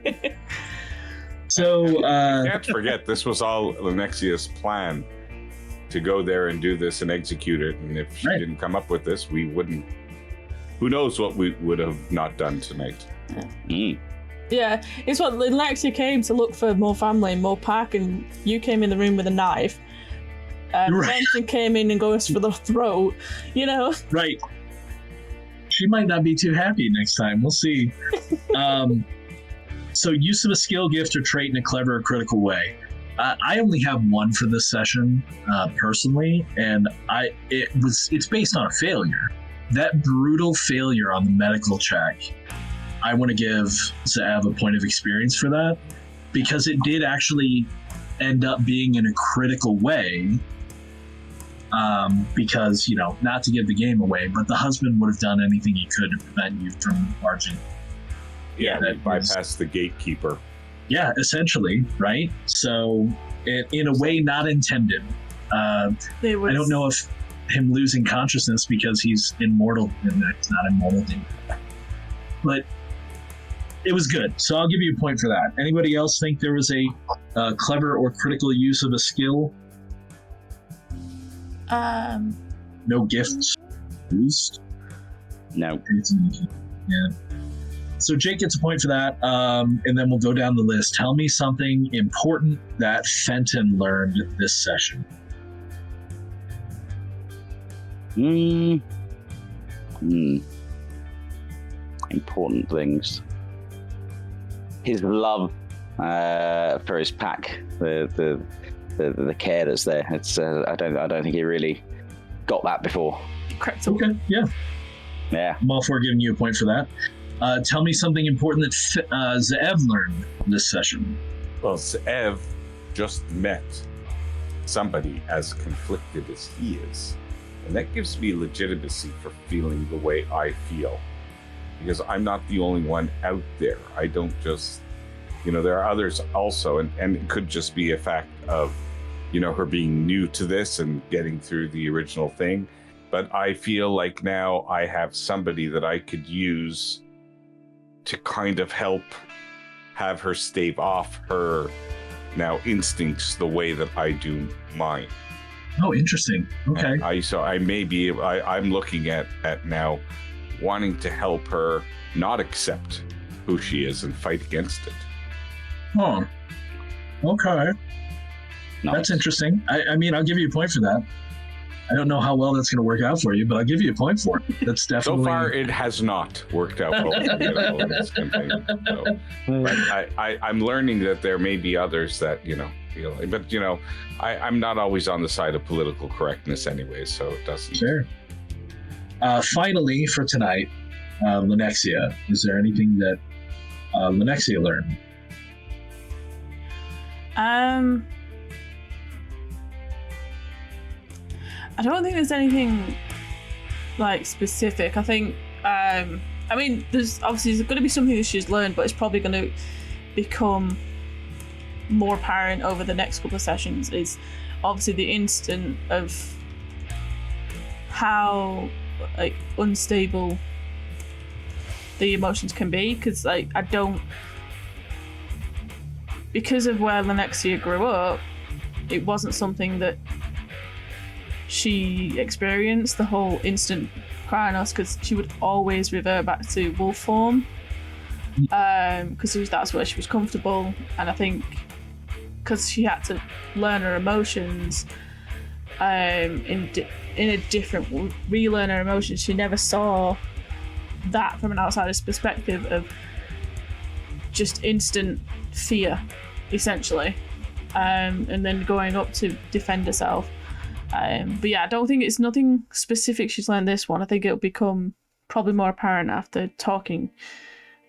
that. So you can't forget this was all Lenexia's plan to go there and do this and execute it. And if she didn't come up with this, we wouldn't. Who knows what we would have not done tonight? Yeah, it's what Lexia came to look for more family, more pack, and you came in the room with a knife. Benson came in and goes for the throat, Right. She might not be too happy next time. We'll see. So use of a skill, gift, or trait in a clever or critical way. I only have one for this session, personally, and it's based on a failure. That brutal failure on the medical check. I want to give Zav a point of experience for that because it did actually end up being in a critical way. because, not to give the game away, but the husband would have done anything he could to prevent you from barging. Yeah, that bypassed the gatekeeper. Yeah, essentially, right? So, in a way, not intended. I don't know if him losing consciousness because he's immortal, and it's not immortal, but it was good. So I'll give you a point for that. Anybody else think there was a clever or critical use of a skill? No gifts used? No. Yeah. So Jake gets a point for that, and then we'll go down the list. Tell me something important that Fenton learned this session. Important things. His love for his pack, the care that's there. It's I don't think he really got that before. Correct. Okay, yeah. I'm all for giving you a point for that. Tell me something important that Zev learned this session. Well, Zev just met somebody as conflicted as he is. And that gives me legitimacy for feeling the way I feel. Because I'm not the only one out there. I don't just, there are others also. And it could just be a fact of, her being new to this and getting through the original thing. But I feel like now I have somebody that I could use to kind of help have her stave off her now instincts the way that I do mine. Oh, interesting. Okay. I'm looking at now wanting to help her not accept who she is and fight against it. Huh. Okay. Nice. That's interesting. I mean, I'll give you a point for that. I don't know how well that's going to work out for you, but I'll give you a point for it. That's definitely... So far, it has not worked out well. This campaign. So, but I'm learning that there may be others that, feel... But, I'm not always on the side of political correctness anyway, so it doesn't... Sure. Finally, for tonight, Lenexia. Is there anything that Lenexia learned? I don't think there's anything specific. I think there's going to be something that she's learned, but it's probably going to become more apparent over the next couple of sessions. Is obviously the instant of how unstable the emotions can be, because because of where Lenexia grew up, it wasn't something that she experienced, the whole instant crying, because she would always revert back to wolf form, because that's where she was comfortable. And I think because she had to learn her emotions in a different, relearn her emotions, she never saw that from an outsider's perspective of just instant fear, essentially, and then going up to defend herself. But yeah, I don't think it's nothing specific she's learned this one. I think it'll become probably more apparent after talking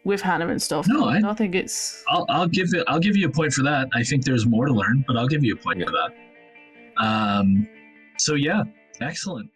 with Hannah and stuff. No, I don't think it's... I'll give you a point for that. I think there's more to learn, but I'll give you a point for that. So yeah, excellent.